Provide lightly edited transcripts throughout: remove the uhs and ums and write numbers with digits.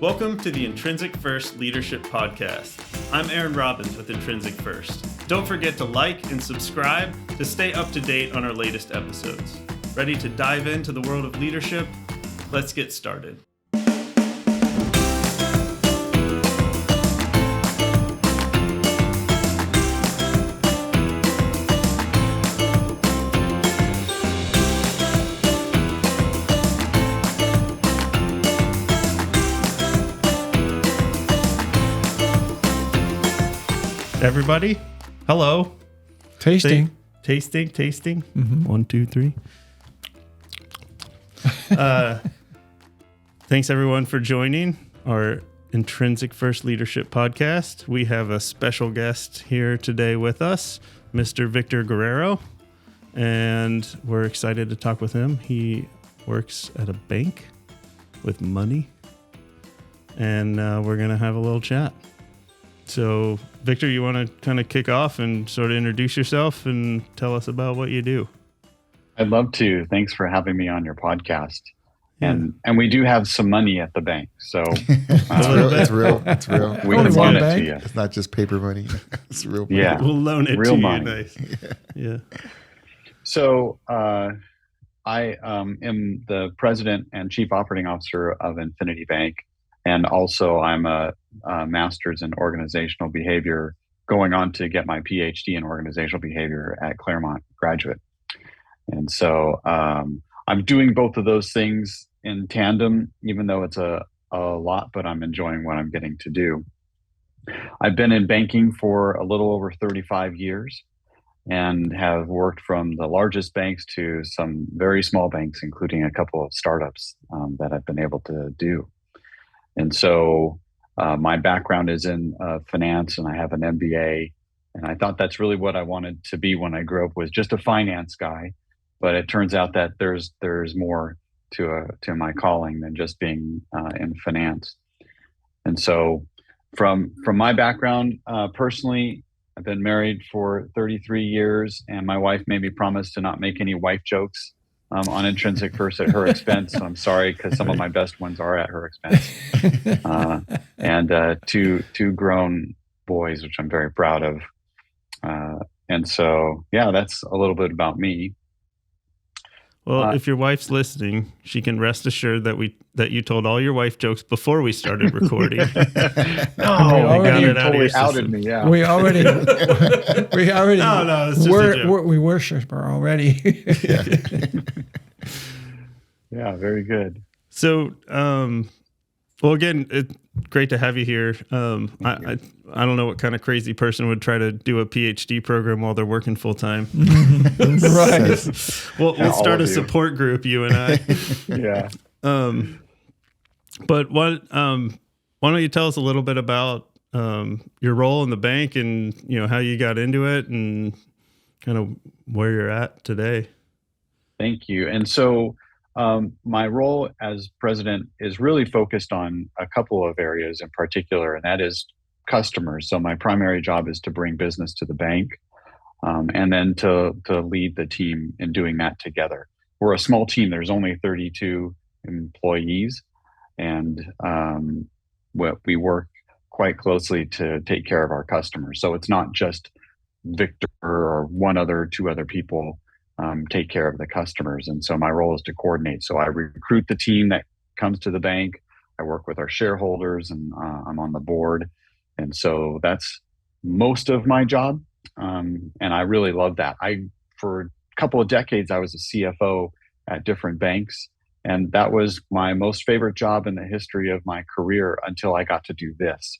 Welcome to the Intrinsic First Leadership Podcast. I'm Aaron Robbins with Intrinsic First. Don't forget to like and subscribe to stay up to date on our latest episodes. Ready to dive into the world of leadership? Let's get started. Everybody, hello. Tasting. Tasting. Mm-hmm. 1, 2, 3. Thanks everyone for joining our Intrinsic First Leadership Podcast. We have a special guest here today with us, Mr. Victor Guerrero, and we're excited to talk with him. He works at a bank with money, and we're going to have a little chat. So, Victor, you want to kind of kick off and sort of introduce yourself and tell us about what you do? I'd love to. Thanks for having me on your podcast. And we do have some money at the bank, so it's real. We can loan it to you. It's not just paper money; it's real money. Yeah, we'll loan it real to money. you. Nice. Yeah. So I am the president and chief operating officer of Infinity Bank, and also I'm a master's in organizational behavior, going on to get my PhD in organizational behavior at Claremont Graduate. And so I'm doing both of those things in tandem, even though it's a lot, but I'm enjoying what I'm getting to do. I've been in banking for a little over 35 years and have worked from the largest banks to some very small banks, including a couple of startups that I've been able to do. And so my background is in finance, and I have an MBA, and I thought that's really what I wanted to be when I grew up, was just a finance guy. But it turns out that there's more to my calling than just being in finance. And so from my background, personally, I've been married for 33 years, and my wife made me promise to not make any wife jokes on Intrinsic First at her expense. So I'm sorry, because some of my best ones are at her expense. And two grown boys, which I'm very proud of. And so, yeah, that's a little bit about me. Well, if your wife's listening, she can rest assured that you told all your wife jokes before we started recording. You totally outed me. Yeah, we already. No, it's just a joke. We worship her already. Yeah, very good. So, well, again, it's great to have you here. I don't know what kind of crazy person would try to do a PhD program while they're working full time. Right. We'll start a support group, you and I. Yeah. But why don't you tell us a little bit about your role in the bank and how you got into it and kind of where you're at today? Thank you. And so my role as president is really focused on a couple of areas in particular, and that is customers. So my primary job is to bring business to the bank, and then to lead the team in doing that together. We're a small team. There's only 32 employees, and we work quite closely to take care of our customers. So it's not just Victor or two other people take care of the customers. And so my role is to coordinate. So I recruit the team that comes to the bank. I work with our shareholders, and I'm on the board. And so that's most of my job. And I really love that. For a couple of decades, I was a CFO at different banks. And that was my most favorite job in the history of my career until I got to do this.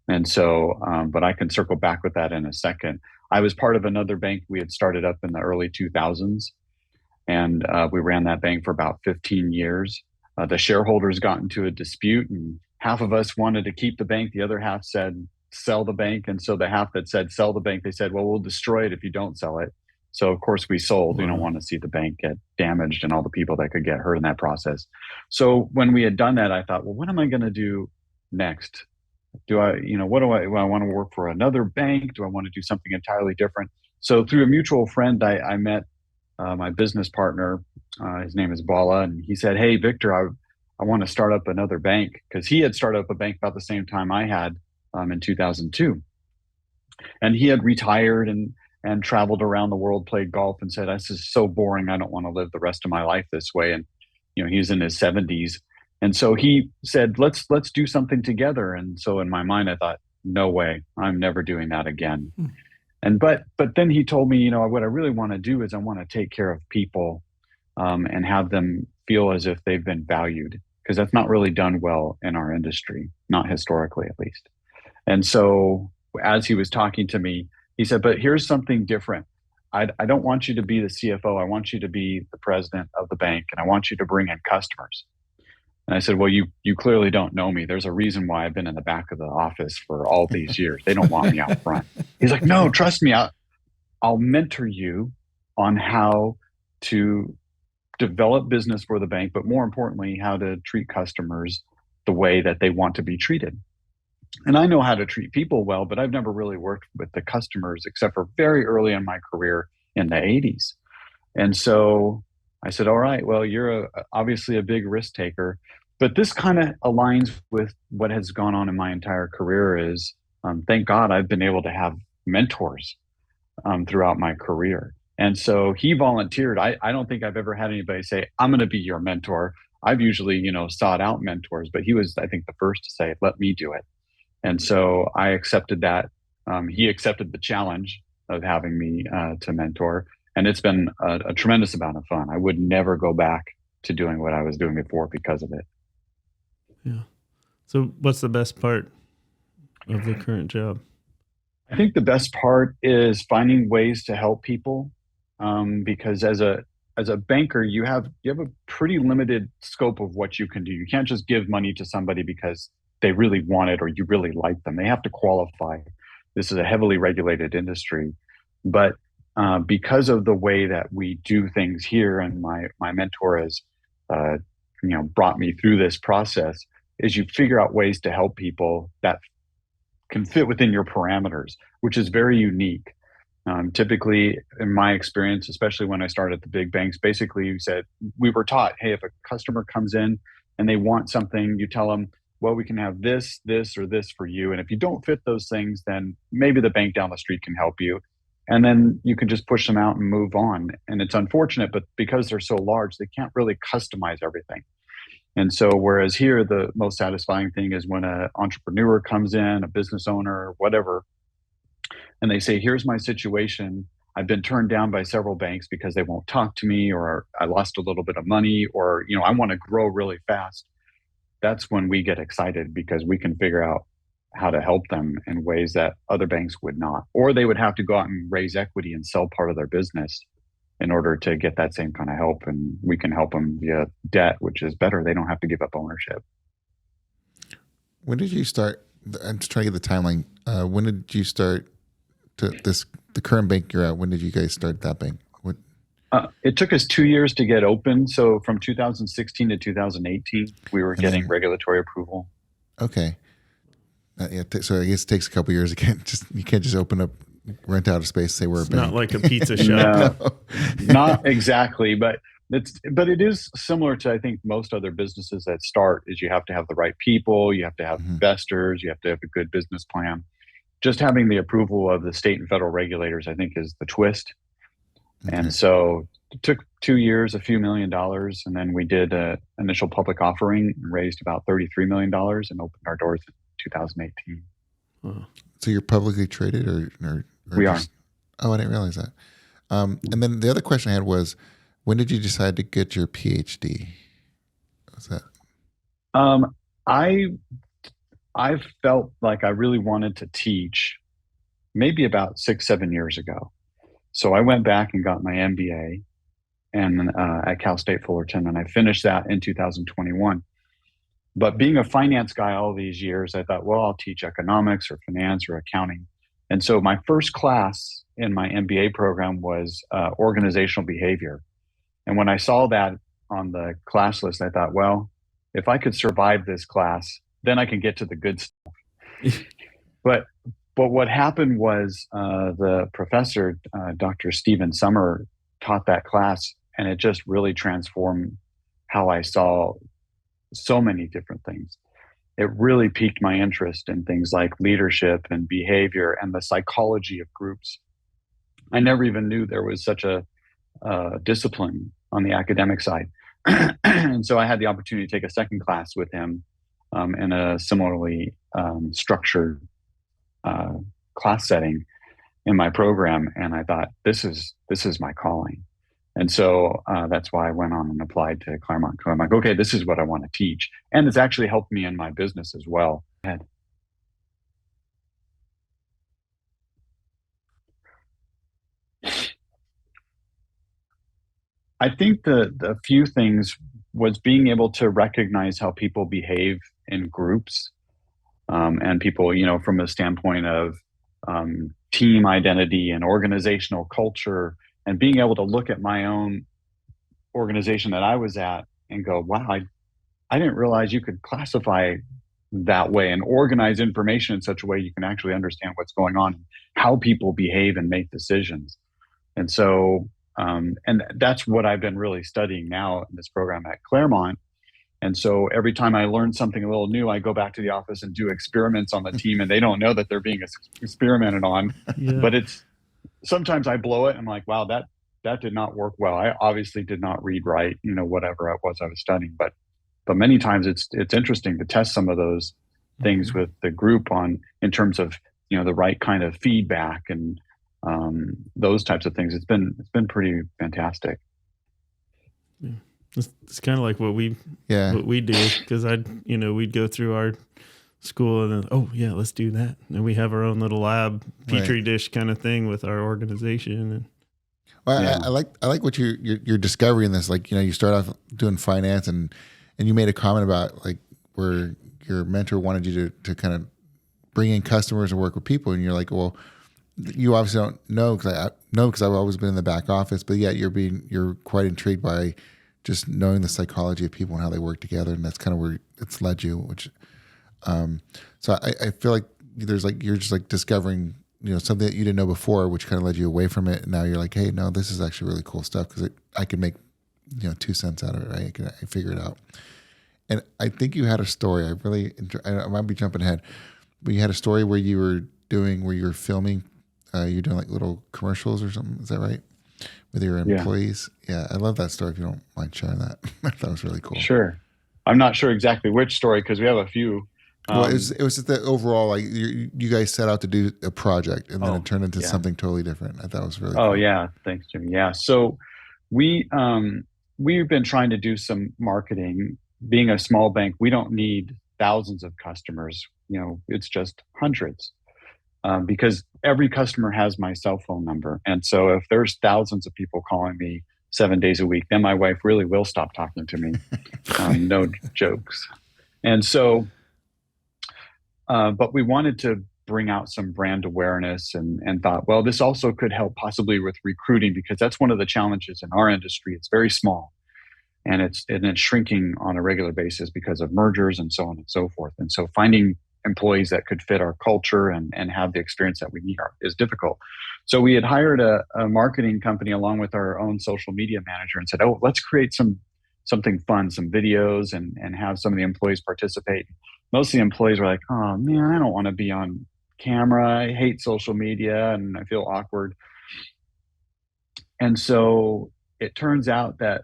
And so, but I can circle back with that in a second. I was part of another bank we had started up in the early 2000s, and we ran that bank for about 15 years. The shareholders got into a dispute, and half of us wanted to keep the bank. The other half said, sell the bank. And so the half that said, sell the bank, they said, well, we'll destroy it if you don't sell it. So of course we sold. We don't want to see the bank get damaged and all the people that could get hurt in that process. So when we had done that, I thought, well, what am I going to do next? Do I want to work for another bank? Do I want to do something entirely different? So through a mutual friend, I met my business partner. His name is Bala, and he said, "Hey, Victor, I want to start up another bank, because he had started up a bank about the same time I had in 2002. And he had retired and traveled around the world, played golf, and said, "This is so boring. I don't want to live the rest of my life this way." And he's in his 70s. And so he said, let's do something together. And so in my mind, I thought, no way, I'm never doing that again. And but then he told me, what I really want to do is I want to take care of people and have them feel as if they've been valued, because that's not really done well in our industry, not historically at least. And so as he was talking to me, he said, but here's something different. I don't want you to be the CFO. I want you to be the president of the bank, and I want you to bring in customers. And I said, well, you clearly don't know me. There's a reason why I've been in the back of the office for all these years. They don't want me out front. He's like, no, trust me. I'll mentor you on how to develop business for the bank, but more importantly, how to treat customers the way that they want to be treated. And I know how to treat people well, but I've never really worked with the customers except for very early in my career in the 80s. And so I said, all right, well, you're obviously a big risk taker, but this kind of aligns with what has gone on in my entire career is, thank God I've been able to have mentors throughout my career. And so he volunteered. I don't think I've ever had anybody say, I'm going to be your mentor. I've usually, sought out mentors, but he was, I think, the first to say, let me do it. And so I accepted that. He accepted the challenge of having me to mentor. And it's been a tremendous amount of fun. I would never go back to doing what I was doing before because of it. Yeah. So what's the best part of the current job? I think the best part is finding ways to help people, because as a banker, you have a pretty limited scope of what you can do. You can't just give money to somebody because they really want it or you really like them. They have to qualify. This is a heavily regulated industry, but because of the way that we do things here, and my mentor has brought me through this process, is you figure out ways to help people that can fit within your parameters, which is very unique. Typically, in my experience, especially when I started at the big banks, basically we were taught, hey, if a customer comes in and they want something, you tell them, well, we can have this, or this for you. And if you don't fit those things, then maybe the bank down the street can help you. And then you can just push them out and move on. And it's unfortunate, but because they're so large, they can't really customize everything. And so whereas here, the most satisfying thing is when an entrepreneur comes in, a business owner, whatever, and they say, here's my situation. I've been turned down by several banks because they won't talk to me, or I lost a little bit of money, or, I want to grow really fast. That's when we get excited, because we can figure out how to help them in ways that other banks would not, or they would have to go out and raise equity and sell part of their business in order to get that same kind of help. And we can help them via debt, which is better. They don't have to give up ownership. When did you start? I'm just trying to get the timeline. When did you start the current bank you're at? When did you guys start that bank? It took us 2 years to get open. So from 2016 to 2018, we were getting regulatory approval. Okay. So I guess it takes a couple years. You can't just open up, rent out a space, say we're a bank. Not like a pizza shop. No, not exactly, but it is similar to, I think, most other businesses that start. Is you have to have the right people, you have to have investors, you have to have a good business plan. Just having the approval of the state and federal regulators, I think, is the twist. Okay. And so it took 2 years, a few $1 million, and then we did an initial public offering and raised about $33 million and opened our doors in 2018. Wow. So you're publicly traded, or we are. Oh, I didn't realize that. And then the other question I had was, when did you decide to get your PhD? What's that? I felt like I really wanted to teach maybe about 6-7 years ago. So I went back and got my MBA at Cal State Fullerton, and I finished that in 2021. But being a finance guy all these years, I thought, well, I'll teach economics or finance or accounting. And so my first class in my MBA program was organizational behavior. And when I saw that on the class list, I thought, well, if I could survive this class, then I can get to the good stuff. But what happened was the professor, Dr. Stephen Summer, taught that class, and it just really transformed how I saw so many different things. It really piqued my interest in things like leadership and behavior and the psychology of groups. I never even knew there was such a discipline on the academic side. And so I had the opportunity to take a second class with him in a similarly structured class setting in my program, and I thought, this is my calling. And so that's why I went on and applied to Claremont. I'm like, okay, this is what I want to teach, and it's actually helped me in my business as well. I think the few things was being able to recognize how people behave in groups, and people, from a standpoint of team identity and organizational culture, and being able to look at my own organization that I was at and go, wow, I didn't realize you could classify that way and organize information in such a way you can actually understand what's going on, how people behave and make decisions. And so, and that's what I've been really studying now in this program at Claremont. And so every time I learn something a little new, I go back to the office and do experiments on the team, and they don't know that they're being experimented on. Yeah. But sometimes I blow it. I'm like, wow, that did not work well. I obviously did not read right, whatever it was I was studying. But many times it's interesting to test some of those things with the group in terms of the right kind of feedback and those types of things. It's been pretty fantastic. Yeah. It's kind of like what we do, because we'd go through our school and then, let's do that. And we have our own little lab petri dish kind of thing with our organization. And well, I like what you're discovering this. Like, you start off doing finance and you made a comment about like where your mentor wanted you to kind of bring in customers and work with people. And you're like, well, you obviously don't know because I've always been in the back office, but yet you're quite intrigued by just knowing the psychology of people and how they work together. And that's kind of where it's led you, which, so I feel like you're just like discovering, something that you didn't know before, which kind of led you away from it. And now you're like, hey, no, this is actually really cool stuff because I can make, 2 cents out of it, right? I figure it out. And I think you had a story. I might be jumping ahead, but you had a story where you were filming, you're doing like little commercials or something. Is that right? With your employees. Yeah. I love that story. If you don't mind sharing that. That was really cool. Sure. I'm not sure exactly which story because we have a few. Well, it was just the overall, like you guys set out to do a project and then it turned into something totally different. I thought it was really cool. Oh yeah. Thanks, Jimmy. Yeah. So we've been trying to do some marketing. Being a small bank, we don't need thousands of customers. It's just hundreds. Because every customer has my cell phone number. And so if there's thousands of people calling me 7 days a week, then my wife really will stop talking to me. No jokes. And so, but we wanted to bring out some brand awareness and thought, well, this also could help possibly with recruiting, because that's one of the challenges in our industry. It's very small and it's shrinking on a regular basis because of mergers and so on and so forth. And so finding employees that could fit our culture and have the experience that we need is difficult. So we had hired a marketing company along with our own social media manager and said, let's create something fun, some videos and have some of the employees participate. Most of the employees were like, oh man, I don't want to be on camera. I hate social media and I feel awkward. And so it turns out that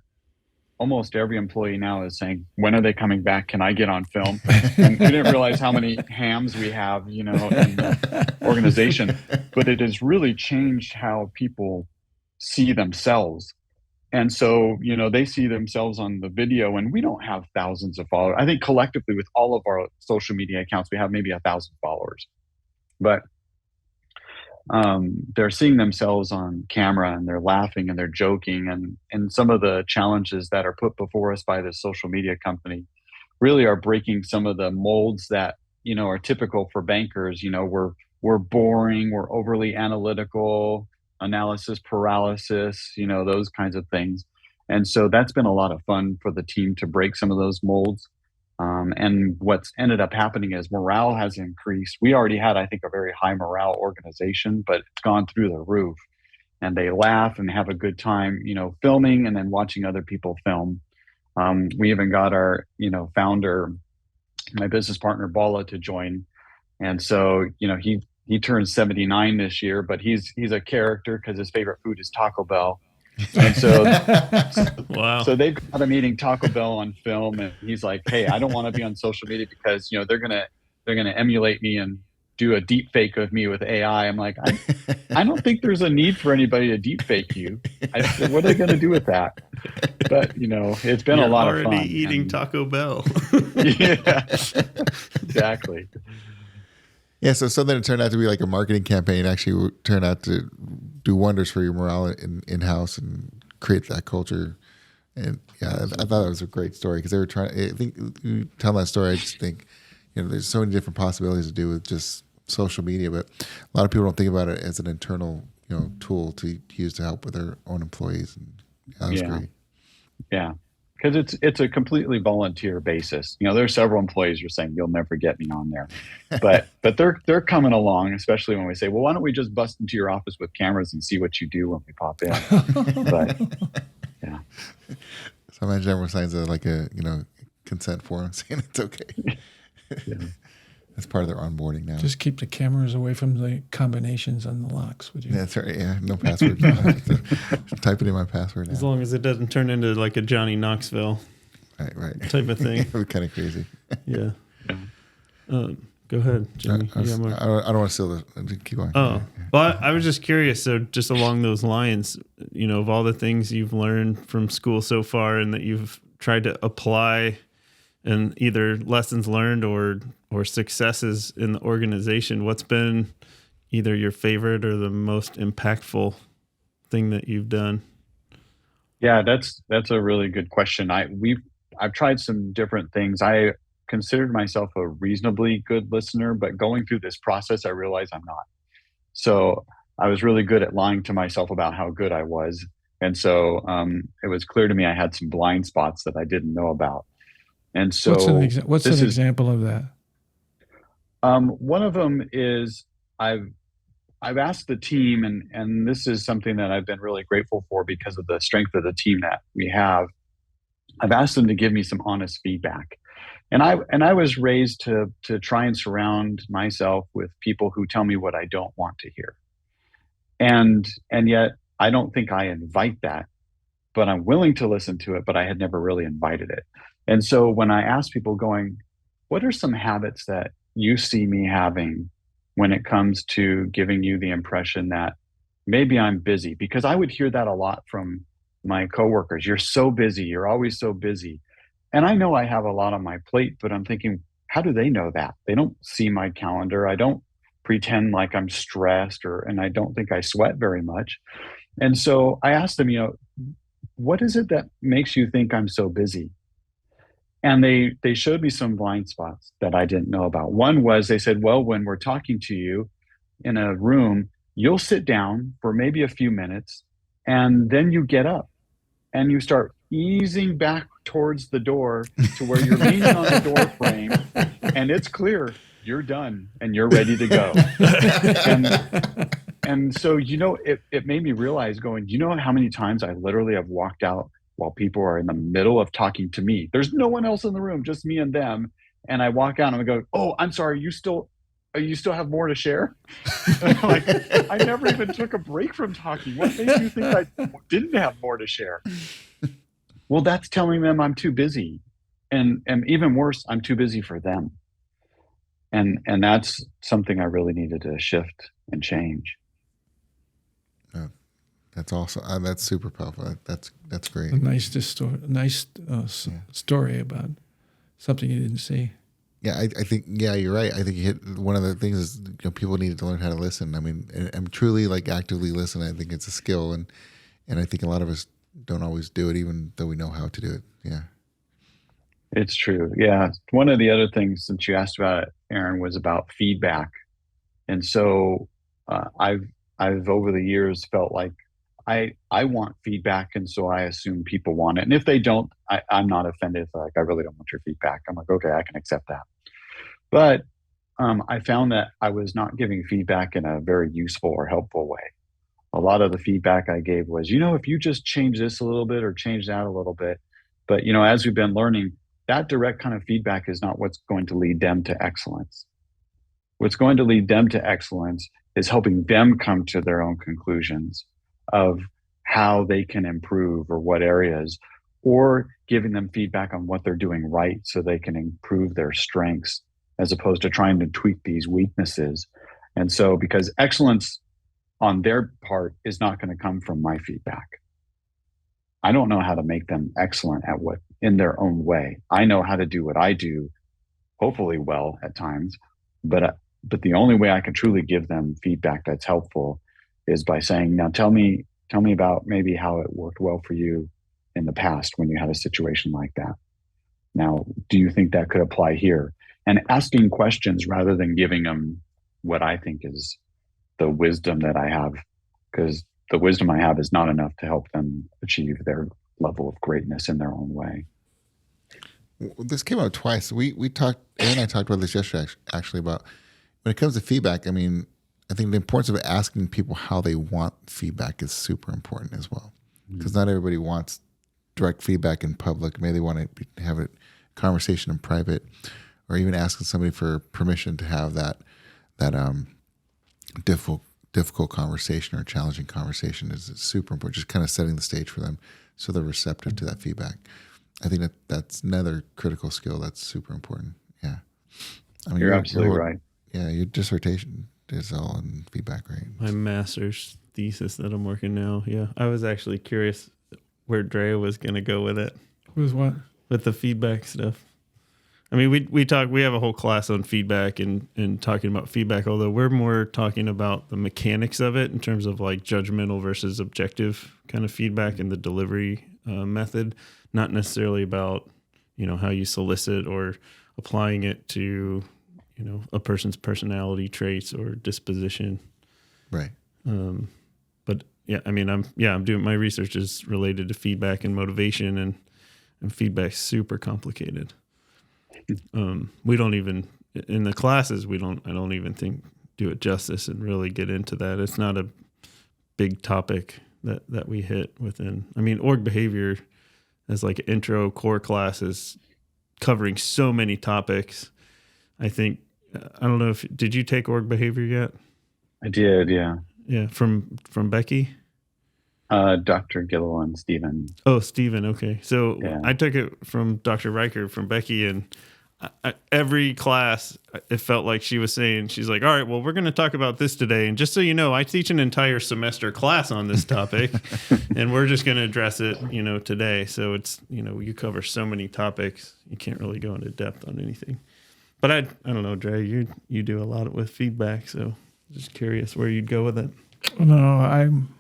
almost every employee now is saying, when are they coming back? Can I get on film? And we didn't realize how many hams we have, in the organization, but it has really changed how people see themselves. And so, they see themselves on the video, and we don't have thousands of followers. I think collectively with all of our social media accounts, we have maybe 1,000 followers, but they're seeing themselves on camera and they're laughing and they're joking, and some of the challenges that are put before us by the social media company really are breaking some of the molds that are typical for bankers. We're boring, we're overly analytical, analysis paralysis, those kinds of things. And so that's been a lot of fun for the team to break some of those molds. And what's ended up happening is morale has increased. We already had, I think, a very high morale organization, but it's gone through the roof. And they laugh and have a good time, filming and then watching other people film. We even got our, founder, my business partner Bala, to join. And so, he turned 79 this year, but he's a character because his favorite food is Taco Bell. And so, Wow. so they've got him eating Taco Bell on film, and he's like, "Hey, I don't want to be on social media because they're gonna emulate me and do a deep fake of me with AI." I'm like, I don't think there's a need for anybody to deep fake you. What are they going to do with that? But it's been You're a lot of fun. already eating Taco Bell. Yeah, exactly. Yeah, so something that turned out to be like a marketing campaign actually turned out to do wonders for your morale in-house and create that culture. And yeah, I thought that was a great story because they were trying. I think you tell that story, I just think there's so many different possibilities to do with just social media, but a lot of people don't think about it as an internal tool to use to help with their own employees. And that was great. Yeah. Because it's a completely volunteer basis. There are several employees who are saying, "You'll never get me on there," but they're coming along. Especially when we say, "Well, why don't we just bust into your office with cameras and see what you do when we pop in?" But yeah. So imagine everyone signs a consent form saying it's okay. Yeah. That's part of their onboarding now. Just keep the cameras away from the combinations on the locks, would you? That's right. Yeah, no password. Type it in my password now. As long as it doesn't turn into like a Johnny Knoxville right type of thing. It was kind of crazy. Yeah. Go ahead, Jimmy. I don't want to steal the. Keep going. Oh, well, I was just curious. So, just along those lines, of all the things you've learned from school so far, and that you've tried to apply, and either lessons learned or successes in the organization, what's been either your favorite or the most impactful thing that you've done? Yeah, that's a really good question. I've tried some different things. I considered myself a reasonably good listener, but going through this process, I realized I'm not. So I was really good at lying to myself about how good I was. And so it was clear to me I had some blind spots that I didn't know about. And so what's an example of that? One of them is I've asked the team, and this is something that I've been really grateful for because of the strength of the team that we have. I've asked them to give me some honest feedback. And I was raised to try and surround myself with people who tell me what I don't want to hear. And yet I don't think I invite that, but I'm willing to listen to it, but I had never really invited it. And so when I ask people going, what are some habits that you see me having when it comes to giving you the impression that maybe I'm busy? Because I would hear that a lot from my coworkers. You're so busy. You're always so busy. And I know I have a lot on my plate, but I'm thinking, how do they know that? They don't see my calendar. I don't pretend like I'm stressed and I don't think I sweat very much. And so I asked them, what is it that makes you think I'm so busy? And they showed me some blind spots that I didn't know about. One was they said, well, when we're talking to you in a room, you'll sit down for maybe a few minutes and then you get up and you start easing back towards the door to where you're leaning on the door frame and it's clear you're done and you're ready to go. And so, it made me realize going, how many times I literally have walked out while people are in the middle of talking to me. There's no one else in the room, just me and them. And I walk out and I go, oh, I'm sorry, you still have more to share? Like, I never even took a break from talking. What makes you think I didn't have more to share? Well, that's telling them I'm too busy. And even worse, I'm too busy for them. And that's something I really needed to shift and change. That's awesome. That's super powerful. That's great. A nice story about something you didn't see. Yeah, I think, you're right. I think you hit one of the things is people need to learn how to listen. I mean, and truly like actively listen. I think it's a skill, and I think a lot of us don't always do it, even though we know how to do it. Yeah, it's true. Yeah, one of the other things since you asked about it, Aaron, was about feedback, and so I've over the years felt like I want feedback, and so I assume people want it. And if they don't, I'm not offended. Like, I really don't want your feedback. I'm like, okay, I can accept that. But I found that I was not giving feedback in a very useful or helpful way. A lot of the feedback I gave was, if you just change this a little bit or change that a little bit, But, as we've been learning, that direct kind of feedback is not what's going to lead them to excellence. What's going to lead them to excellence is helping them come to their own conclusions of how they can improve or what areas, or giving them feedback on what they're doing right so they can improve their strengths, as opposed to trying to tweak these weaknesses. And so, because excellence on their part is not going to come from my feedback. I don't know how to make them excellent at what in their own way. I know how to do what I do, hopefully well at times, but the only way I can truly give them feedback that's helpful is by saying, now tell me about maybe how it worked well for you in the past when you had a situation like that. Now, do you think that could apply here? And asking questions rather than giving them what I think is the wisdom that I have, because the wisdom I have is not enough to help them achieve their level of greatness in their own way. This came up twice. We talked, Aaron and I talked about this yesterday, actually, about when it comes to feedback. I mean, I think the importance of asking people how they want feedback is super important as well, because not everybody wants direct feedback in public. Maybe they want to have a conversation in private, or even asking somebody for permission to have that difficult conversation or challenging conversation is super important. Just kind of setting the stage for them so they're receptive to that feedback. I think that's another critical skill that's super important. Yeah, I mean, you're absolutely right. Yeah, your dissertation is all in feedback, right? My master's thesis that I'm working now. Yeah, I was actually curious where Drea was going to go with it. With what? With the feedback stuff. I mean, we have a whole class on feedback and talking about feedback, although we're more talking about the mechanics of it in terms of like judgmental versus objective kind of feedback and the delivery method, not necessarily about, how you solicit or applying it to, a person's personality traits or disposition. Right. But yeah, I mean, I'm doing, my research is related to feedback and motivation, and feedback's super complicated. We don't even, in the classes, I don't even think do it justice and really get into that. It's not a big topic that we hit within. I mean, org behavior as like an intro core class is covering so many topics. I think, I don't know did you take org behavior yet? I did, yeah. Yeah, from Becky? Dr. Gillill and Stephen. Oh, Stephen, okay. So yeah. I took it from Dr. Riker, from Becky, and every class, it felt like she was saying, she's like, all right, well, we're going to talk about this today. And just so you know, I teach an entire semester class on this topic, and we're just going to address it, today. So it's, you cover so many topics, you can't really go into depth on anything. But I don't know, Dre, you do a lot with feedback, so just curious where you'd go with it. No, I'm,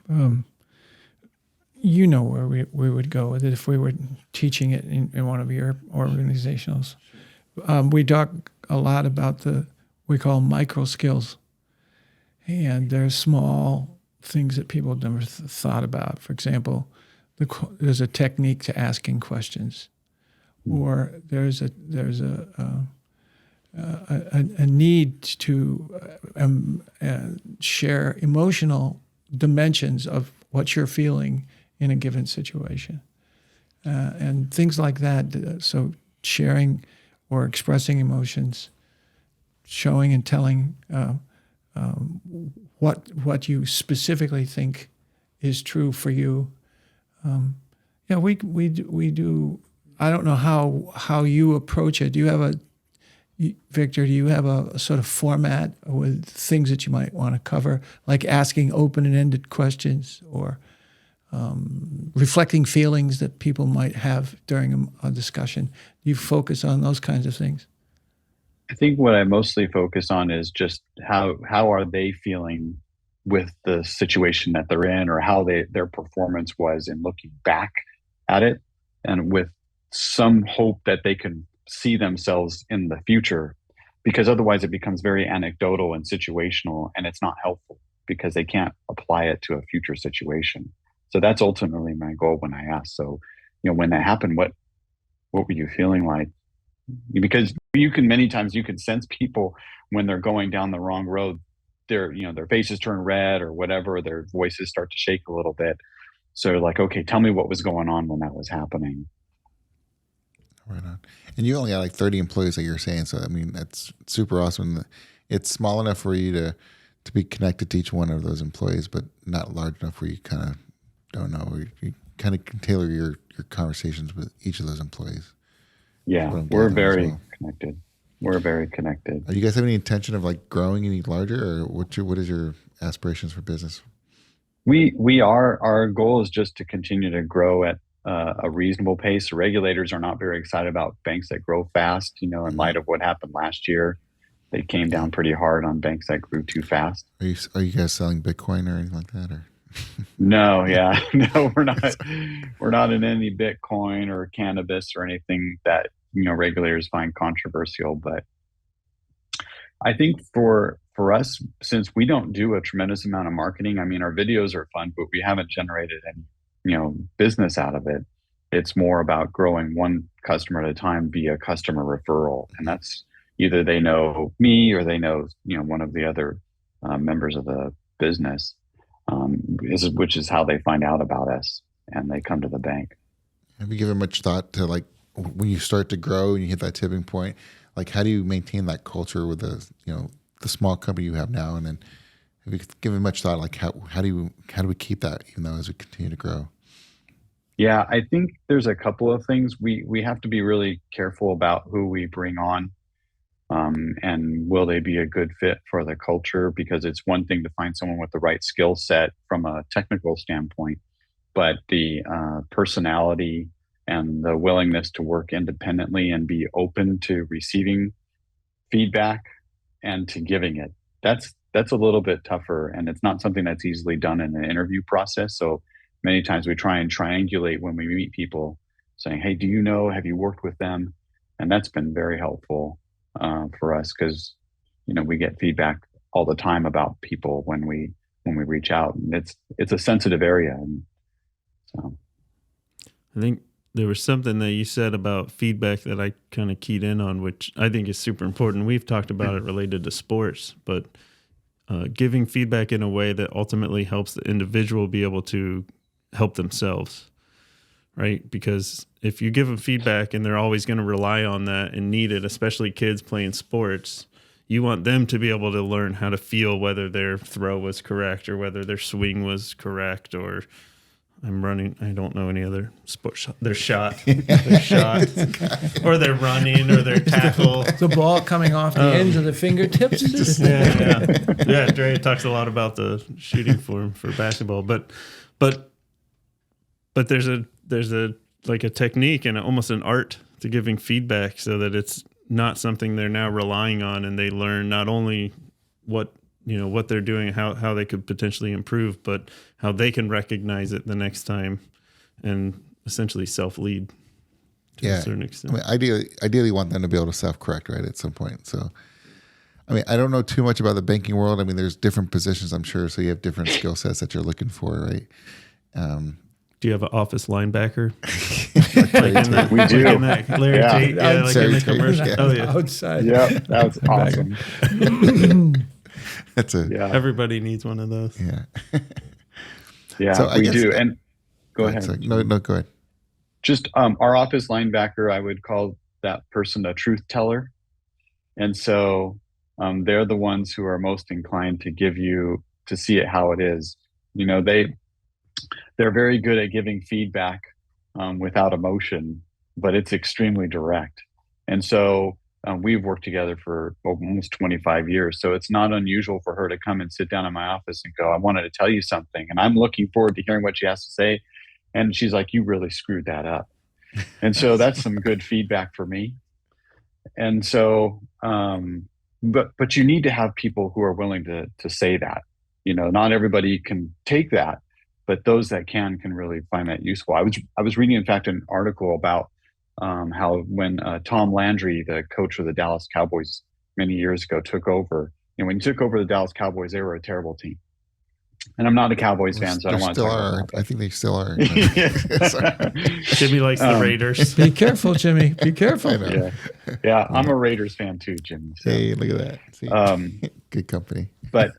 where we would go with it if we were teaching it in one of your organizationals. We talk a lot about we call micro skills, and there's small things that people have never thought about. For example, there's a technique to asking questions, or there's a need to share emotional dimensions of what you're feeling in a given situation, and things like that. So sharing or expressing emotions, showing and telling what you specifically think is true for you. We do. I don't know how you approach it. Victor, do you have a sort of format with things that you might want to cover, like asking open and ended questions, or reflecting feelings that people might have during a discussion? Do you focus on those kinds of things? I think what I mostly focus on is just how are they feeling with the situation that they're in, or how their performance was in looking back at it, and with some hope that they can see themselves in the future, because otherwise it becomes very anecdotal and situational, and it's not helpful because they can't apply it to a future situation. So that's ultimately my goal when I ask. So, when that happened, what were you feeling like? Because many times you can sense people when they're going down the wrong road. Their faces turn red or whatever, or their voices start to shake a little bit. So like, okay, tell me what was going on when that was happening. Right on. And you only got like 30 employees, like you're saying. So, I mean, that's super awesome. It's small enough for you to be connected to each one of those employees, but not large enough where you kind of don't know. You kind of can tailor your conversations with each of those employees. Yeah, we're very connected. We're very connected. Do you guys have any intention of like growing any larger, or what is your aspirations for business? Our goal is just to continue to grow at a reasonable pace. Regulators are not very excited about banks that grow fast. In light of what happened last year, they came down pretty hard on banks that grew too fast. Are you guys selling Bitcoin or anything like that, or? No, no, we're not. We're not in any Bitcoin or cannabis or anything that regulators find controversial. But I think for us, since we don't do a tremendous amount of marketing, I mean, our videos are fun, but we haven't generated any business out of it. It's more about growing one customer at a time via customer referral, and that's either they know me or they know one of the other members of the business. Which is how they find out about us, and they come to the bank. Have you given much thought to, like, when you start to grow and you hit that tipping point, like how do you maintain that culture with the small company you have now? And then have you given much thought, like how do we keep that even though as we continue to grow? Yeah, I think there's a couple of things. We have to be really careful about who we bring on. And will they be a good fit for the culture? Because it's one thing to find someone with the right skill set from a technical standpoint, but the personality and the willingness to work independently and be open to receiving feedback and to giving it. That's a little bit tougher, and it's not something that's easily done in an interview process. So many times we try and triangulate when we meet people, saying, "Hey, have you worked with them?" And that's been very helpful for us, because we get feedback all the time about people when we reach out, and it's a sensitive area. And so I think there was something that you said about feedback that I kind of keyed in on, which I think is super important. We've talked about it related to sports, but giving feedback in a way that ultimately helps the individual be able to help themselves. Right? Because if you give them feedback and they're always going to rely on that and need it, especially kids playing sports, you want them to be able to learn how to feel whether their throw was correct or whether their swing was correct, or I don't know any other sports. Their shot, or they're running, or their tackle. The ball coming off the ends of the fingertips. Yeah. Dre talks a lot about the shooting form for basketball, but there's a like a technique and almost an art to giving feedback, so that it's not something they're now relying on, and they learn not only what they're doing, how they could potentially improve, but how they can recognize it the next time and essentially self-lead to a certain extent. I mean, ideally want them to be able to self-correct, right, at some point. So, I mean, I don't know too much about the banking world. I mean, there's different positions, I'm sure, so you have different skill sets that you're looking for, right? Do you have an office linebacker? We do. Larry Tate, like in the commercial. Yeah. Oh, yeah. Outside. Yeah, that's awesome. Everybody needs one of those. Yeah. Yeah, so we do. And go ahead. No, go ahead. Just our office linebacker, I would call that person a truth teller. And so they're the ones who are most inclined to see it how it is. They're very good at giving feedback without emotion, but it's extremely direct. And so we've worked together for almost 25 years. So it's not unusual for her to come and sit down in my office and go, "I wanted to tell you something, and I'm looking forward to hearing what she has to say." And she's like, "You really screwed that up." And so that's some good feedback for me. And so, but you need to have people who are willing to say that. Not everybody can take that, but those that can really find that useful. I was reading, in fact, an article about how when Tom Landry, the coach of the Dallas Cowboys many years ago, took over, when he took over the Dallas Cowboys, they were a terrible team. And I'm not a Cowboys fan, so I don't want to talk about that. I think they still are. Jimmy likes the Raiders. Be careful, Jimmy. Be careful. Yeah, I'm a Raiders fan too, Jimmy. So. Hey, look at that. See, good company. But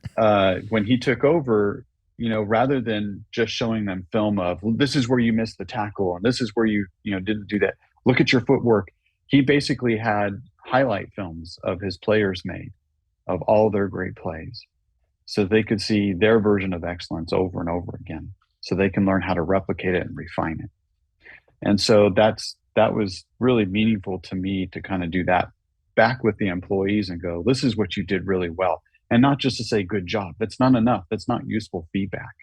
when he took over, rather than just showing them film of, well, this is where you missed the tackle and this is where you didn't do that. look at your footwork. He basically had highlight films of his players made of all their great plays, so they could see their version of excellence over and over again, so they can learn how to replicate it and refine it. And so that was really meaningful to me, to kind of do that back with the employees and go, this is what you did really well. And not just to say good job. That's not enough. That's not useful feedback.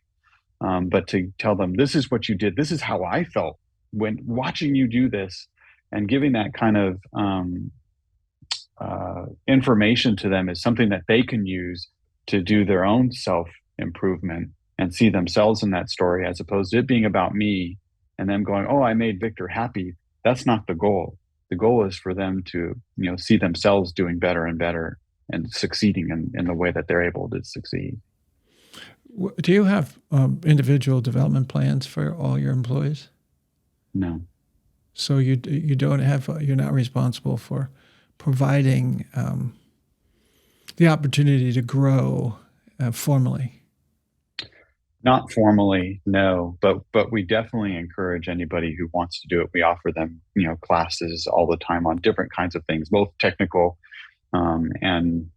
But to tell them, this is what you did. This is how I felt when watching you do this, and giving that kind of information to them is something that they can use to do their own self-improvement and see themselves in that story, as opposed to it being about me and them going, oh, I made Victor happy. That's not the goal. The goal is for them to, see themselves doing better and better and succeeding in the way that they're able to succeed. Do you have individual development plans for all your employees? No. So you don't have, you're not responsible for providing the opportunity to grow formally? Not formally, no, but we definitely encourage anybody who wants to do it. We offer them, classes all the time on different kinds of things, both technical and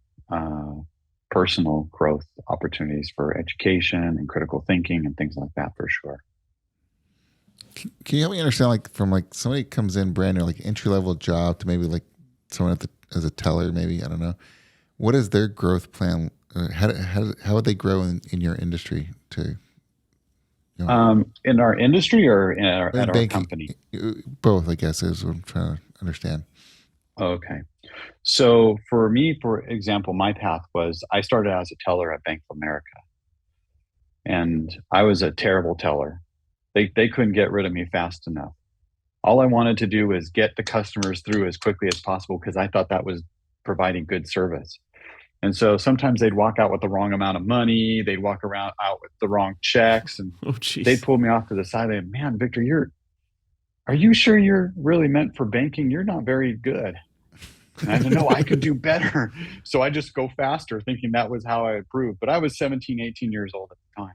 personal growth opportunities for education and critical thinking and things like that, for sure. Can you help me understand, like, from like somebody comes in brand new, like entry level job, to maybe like someone as a teller, maybe, I don't know, what is their growth plan? How would they grow in your industry? In our industry or at our company? Both, I guess, is what I'm trying to understand. Okay. So for me, for example, my path was, I started as a teller at Bank of America, and I was a terrible teller. They couldn't get rid of me fast enough. All I wanted to do was get the customers through as quickly as possible, because I thought that was providing good service. And so sometimes they'd walk out with the wrong amount of money. They'd walk out with the wrong checks, and they'd pull me off to the side. And, man, Victor, are you sure you're really meant for banking? You're not very good. And I said, no, I could do better. So I just go faster, thinking that was how I improved. But I was 17, 18 years old at the time.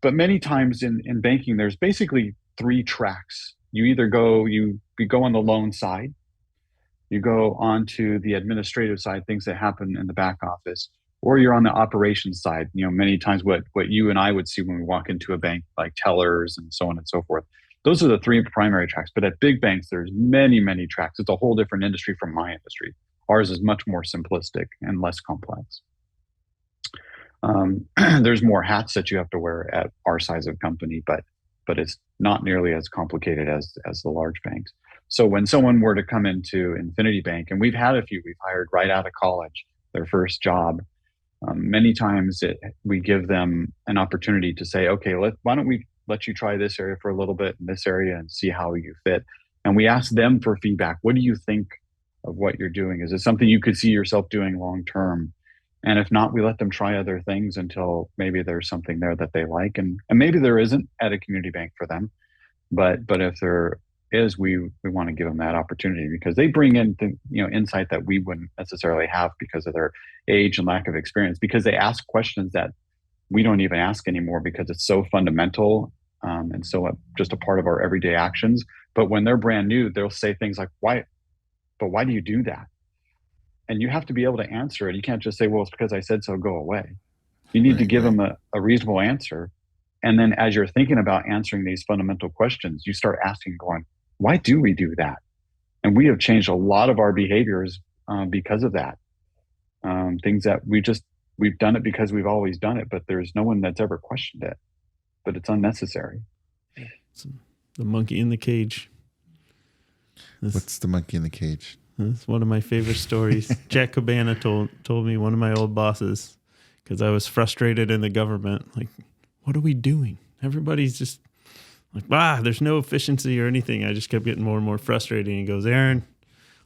But many times in banking, there's basically 3 tracks. You either go on the loan side, you go onto the administrative side, things that happen in the back office, or you're on the operations side. Many times what you and I would see when we walk into a bank, like tellers and so on and so forth. Those are the 3 primary tracks. But at big banks, there's many, many tracks. It's a whole different industry from my industry. Ours is much more simplistic and less complex. There's more hats that you have to wear at our size of company, but it's not nearly as complicated as the large banks. So when someone were to come into Infinity Bank, and we've had a few we've hired right out of college, their first job, many times we give them an opportunity to say, okay, why don't we let you try this area for a little bit in this area and see how you fit. And we ask them for feedback. What do you think of what you're doing? Is it something you could see yourself doing long term? And if not, we let them try other things until maybe there's something there that they like. And maybe there isn't at a community bank for them. But if there is, we want to give them that opportunity, because they bring in insight that we wouldn't necessarily have because of their age and lack of experience, because they ask questions that we don't even ask anymore, because it's so fundamental and so just a part of our everyday actions. But when they're brand new, they'll say things like, why do you do that? And you have to be able to answer it. You can't just say, well, it's because I said so, go away. You need to give them a reasonable answer. And then as you're thinking about answering these fundamental questions, you start asking, going, why do we do that? And we have changed a lot of our behaviors because of that. Things that we've done it because we've always done it, but there's no one that's ever questioned it. But it's unnecessary. It's the monkey in the cage. What's the monkey in the cage? That's one of my favorite stories. Jack Cabana told me, one of my old bosses, because I was frustrated in the government. Like, what are we doing? Everybody's just like, there's no efficiency or anything. I just kept getting more and more frustrated. And he goes, Aaron,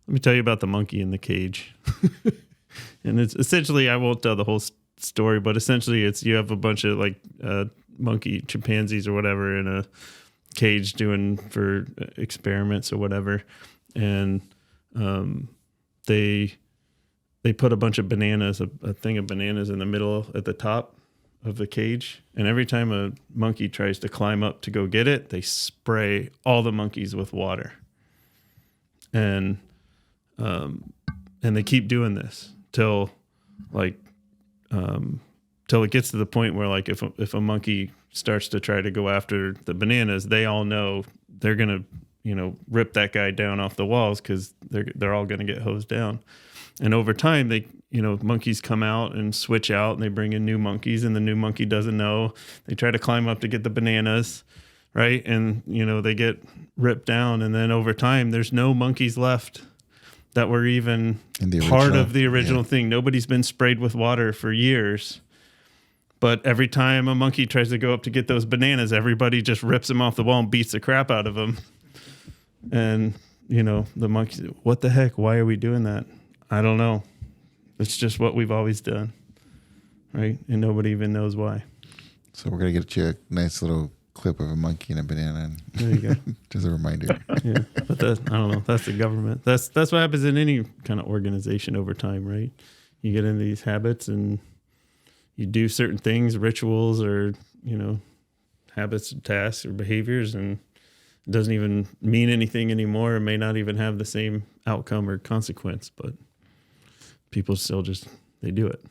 let me tell you about the monkey in the cage. And it's essentially, I won't tell the whole story, but essentially you have a bunch of like chimpanzees or whatever in a cage doing for experiments or whatever. And they put a bunch of bananas, a thing of bananas in the middle at the top of the cage. And every time a monkey tries to climb up to go get it, they spray all the monkeys with water. and they keep doing this till it gets to the point where like if a monkey starts to try to go after the bananas, they all know they're gonna rip that guy down off the walls because they're all gonna get hosed down. And over time, monkeys come out and switch out, and they bring in new monkeys, and the new monkey doesn't know. They try to climb up to get the bananas, right? And they get ripped down, and then over time, there's no monkeys left that were even part of the original thing. Nobody's been sprayed with water for years. But every time a monkey tries to go up to get those bananas, everybody just rips him off the wall and beats the crap out of him. And, the monkey, what the heck? Why are we doing that? I don't know. It's just what we've always done, right? And nobody even knows why. So we're going to get you a nice little clip of a monkey and a banana. And there you go. Just a reminder. Yeah, but I don't know. That's the government. That's what happens in any kind of organization over time, right? You get into these habits and you do certain things, rituals or, habits, tasks or behaviors, and it doesn't even mean anything anymore. It may not even have the same outcome or consequence, but people still they do it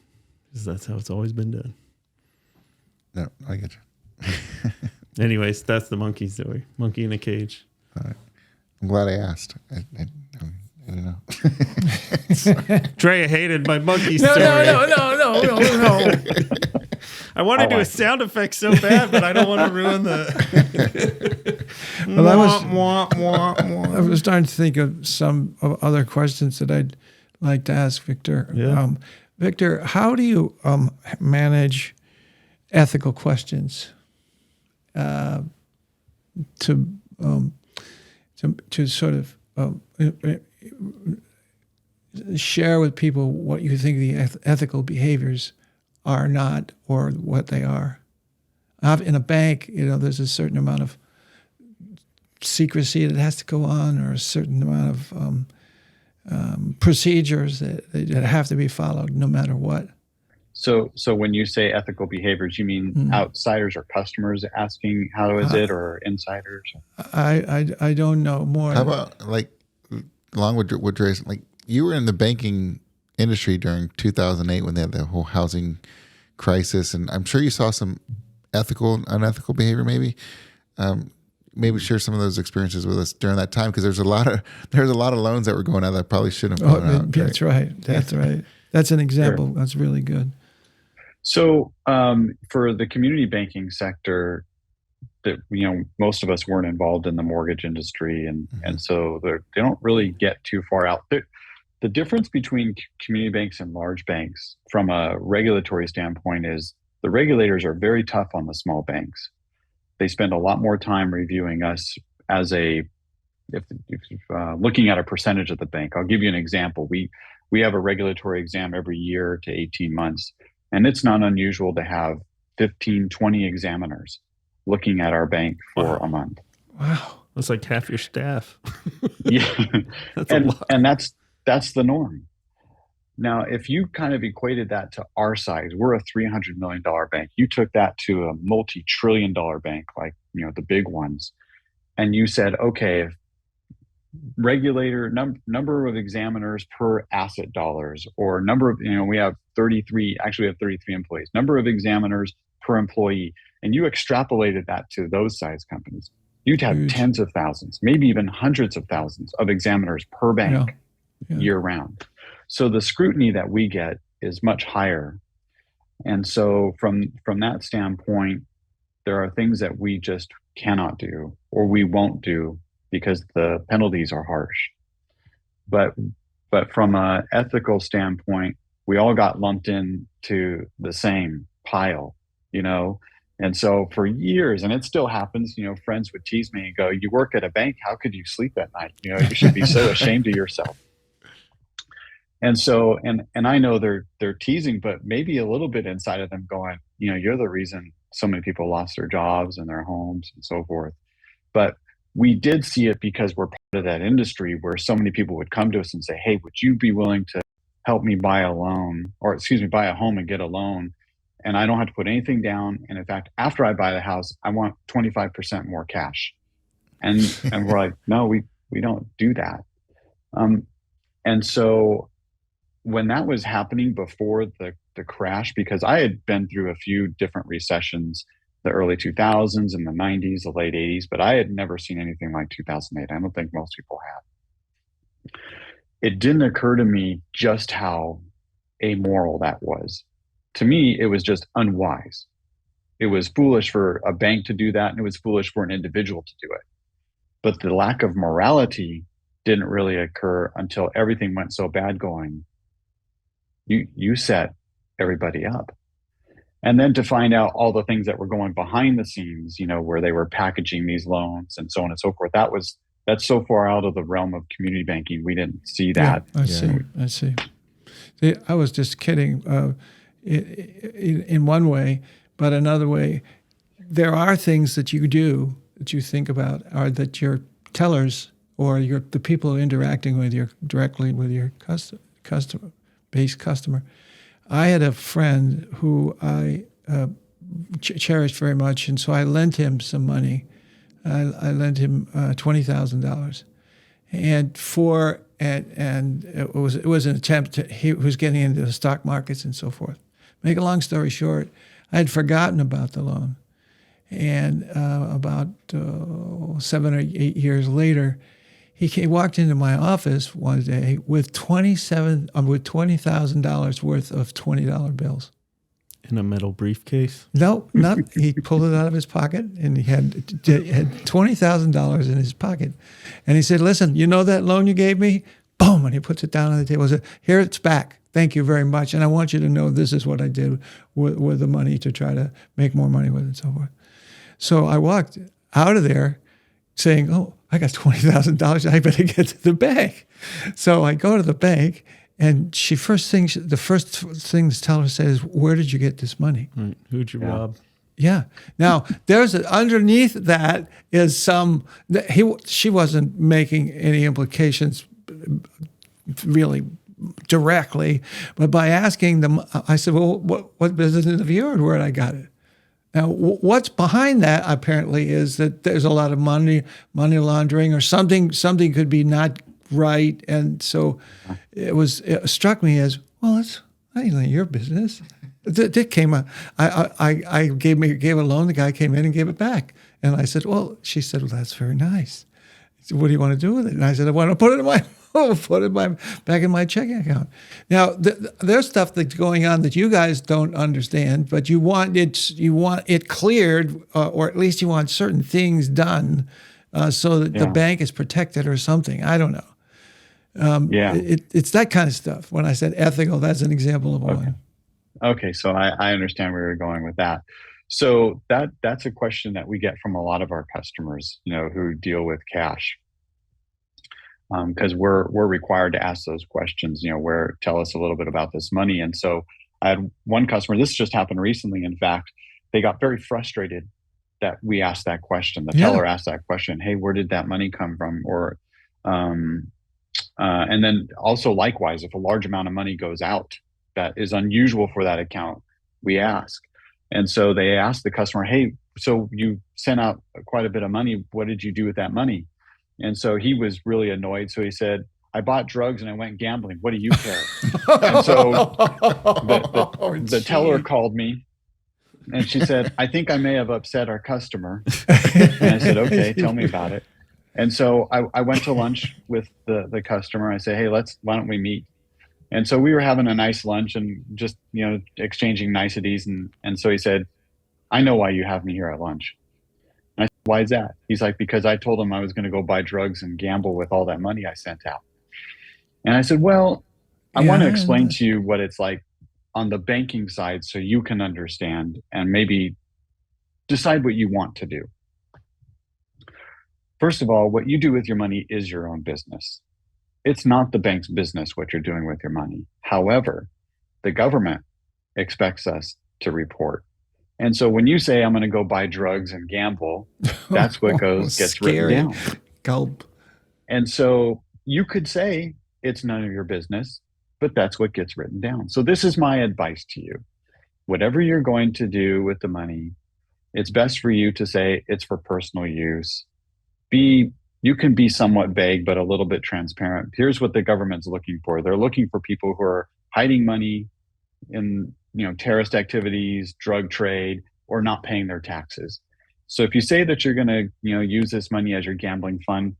because that's how it's always been done. No, I get you. Anyways, that's the monkey story. Monkey in a cage. All right. I'm glad I asked. I don't know. Trey hated my monkey No, story. no. I want to do a sound effect so bad, but I don't want to ruin the. Well, I was starting to think of some other questions that I'd like to ask Victor. Yeah. Victor, how do you manage ethical questions to sort of share with people what you think the ethical behaviors are not or what they are? In a bank, there's a certain amount of secrecy that has to go on, or a certain amount of procedures that have to be followed no matter what. So when you say ethical behaviors, you mean outsiders or customers asking how is it, or insiders? I don't know more. How about along with what Dre's, you were in the banking industry during 2008 when they had the whole housing crisis, and I'm sure you saw some ethical and unethical behavior. Maybe share some of those experiences with us during that time, because there's a lot of loans that were going out that probably shouldn't have gone out. That's right. That's right. That's an example. Sure. That's really good. So for the community banking sector, that most of us weren't involved in the mortgage industry, and so they don't really get too far out. The difference between community banks and large banks from a regulatory standpoint is the regulators are very tough on the small banks. They spend a lot more time reviewing us as if looking at a percentage of the bank. I'll give you an example. We have a regulatory exam every year to 18 months, and it's not unusual to have 15, 20 examiners looking at our bank for a month. Wow. That's like half your staff. Yeah. That's a lot. And that's the norm. Now, if you kind of equated that to our size, we're a $300 million bank. You took that to a multi-trillion-dollar bank, like, the big ones. And you said, okay, if regulator number of examiners per asset dollars, or number of, we have 33 employees, number of examiners per employee. And you extrapolated that to those size companies. You'd have tens of thousands, maybe even hundreds of thousands of examiners per bank year round. So the scrutiny that we get is much higher. And so from that standpoint, there are things that we just cannot do or we won't do because the penalties are harsh. But from an ethical standpoint, we all got lumped into the same pile, And so for years, and it still happens, friends would tease me and go, "You work at a bank, how could you sleep at night? You should be so ashamed of yourself." And so, and I know they're teasing, but maybe a little bit inside of them going, you're the reason so many people lost their jobs and their homes and so forth. But we did see it because we're part of that industry where so many people would come to us and say, "Hey, would you be willing to help me buy a home buy a home and get a loan? And I don't have to put anything down. And in fact, after I buy the house, I want 25% more cash." And we're like, "No, we don't do that." Um, and so when that was happening before the crash, because I had been through a few different recessions, the early 2000s and the 90s, the late 80s, but I had never seen anything like 2008. I don't think most people had. It didn't occur to me just how amoral that was. To me, it was just unwise. It was foolish for a bank to do that, and it was foolish for an individual to do it. But the lack of morality didn't really occur until everything went so bad going, you set everybody up. And then to find out all the things that were going behind the scenes, where they were packaging these loans and so on and so forth, that's so far out of the realm of community banking. We didn't see that. Yeah, I see. See, I was just kidding in one way, but another way, there are things that you do that you think about, or that your tellers or the people interacting with you directly with your base customer. I had a friend who I cherished very much, and so I lent him some money. I lent him $20,000, and it was an attempt he was getting into the stock markets and so forth. Make a long story short, I had forgotten about the loan, and about 7 or 8 years later, he walked into my office one day with $20,000 worth of $20 bills. In a metal briefcase? No, not. He pulled it out of his pocket, and he had $20,000 in his pocket. And he said, "Listen, you know that loan you gave me? Boom!" And he puts it down on the table. He said, "Here, it's back. Thank you very much. And I want you to know this is what I did with the money to try to make more money with it and so forth." So I walked out of there saying, "Oh, I got $20,000. I better get to the bank." So I go to the bank, and the first thing the teller says, "Where did you get this money?" Right. Who'd you rob? Yeah. Now underneath that is she wasn't making any implications really directly, but by asking them, I said, "Well, what business have you, or where I got it?" Now, what's behind that apparently is that there's a lot of money laundering, or something could be not right, and so it struck me as, well, it's not even your business. It came I gave a loan. The guy came in and gave it back, and I said, "Well," she said, "Well, that's very nice." He said, "What do you want to do with it?" And I said, "I want to put it back in my checking account." Now, there's stuff that's going on that you guys don't understand, but you want it cleared, or at least you want certain things done, so that the bank is protected or something. I don't know. It's that kind of stuff. When I said ethical, that's an example of one. Okay, so I understand where you're going with that. So that's a question that we get from a lot of our customers, who deal with cash. Because we're required to ask those questions, tell us a little bit about this money. And so I had one customer, this just happened recently. In fact, they got very frustrated that we asked that question. The teller asked that question, "Hey, where did that money come from?" Or, and then also likewise, if a large amount of money goes out that is unusual for that account, we ask. And so they asked the customer, "Hey, so you sent out quite a bit of money. What did you do with that money?" And so he was really annoyed. So he said, "I bought drugs and I went gambling. What do you care?" And so the teller called me, and she said, "I think I may have upset our customer." And I said, "Okay, tell me about it." And so I went to lunch with the customer. I said, "Hey, why don't we meet?" And so we were having a nice lunch and just, exchanging niceties. And so he said, "I know why you have me here at lunch." And I said, "Why is that?" He's like, "Because I told him I was going to go buy drugs and gamble with all that money I sent out." And I said, "Well, I want to explain to you what it's like on the banking side so you can understand and maybe decide what you want to do. First of all, what you do with your money is your own business. It's not the bank's business what you're doing with your money. However, the government expects us to report. And so when you say, 'I'm going to go buy drugs and gamble,' that's what gets written down. Gulp. And so you could say it's none of your business, but that's what gets written down. So this is my advice to you. Whatever you're going to do with the money, it's best for you to say it's for personal use. Be you can be somewhat vague, but a little bit transparent. Here's what the government's looking for. They're looking for people who are hiding money in, terrorist activities, drug trade, or not paying their taxes. So if you say that you're going to, use this money as your gambling fund,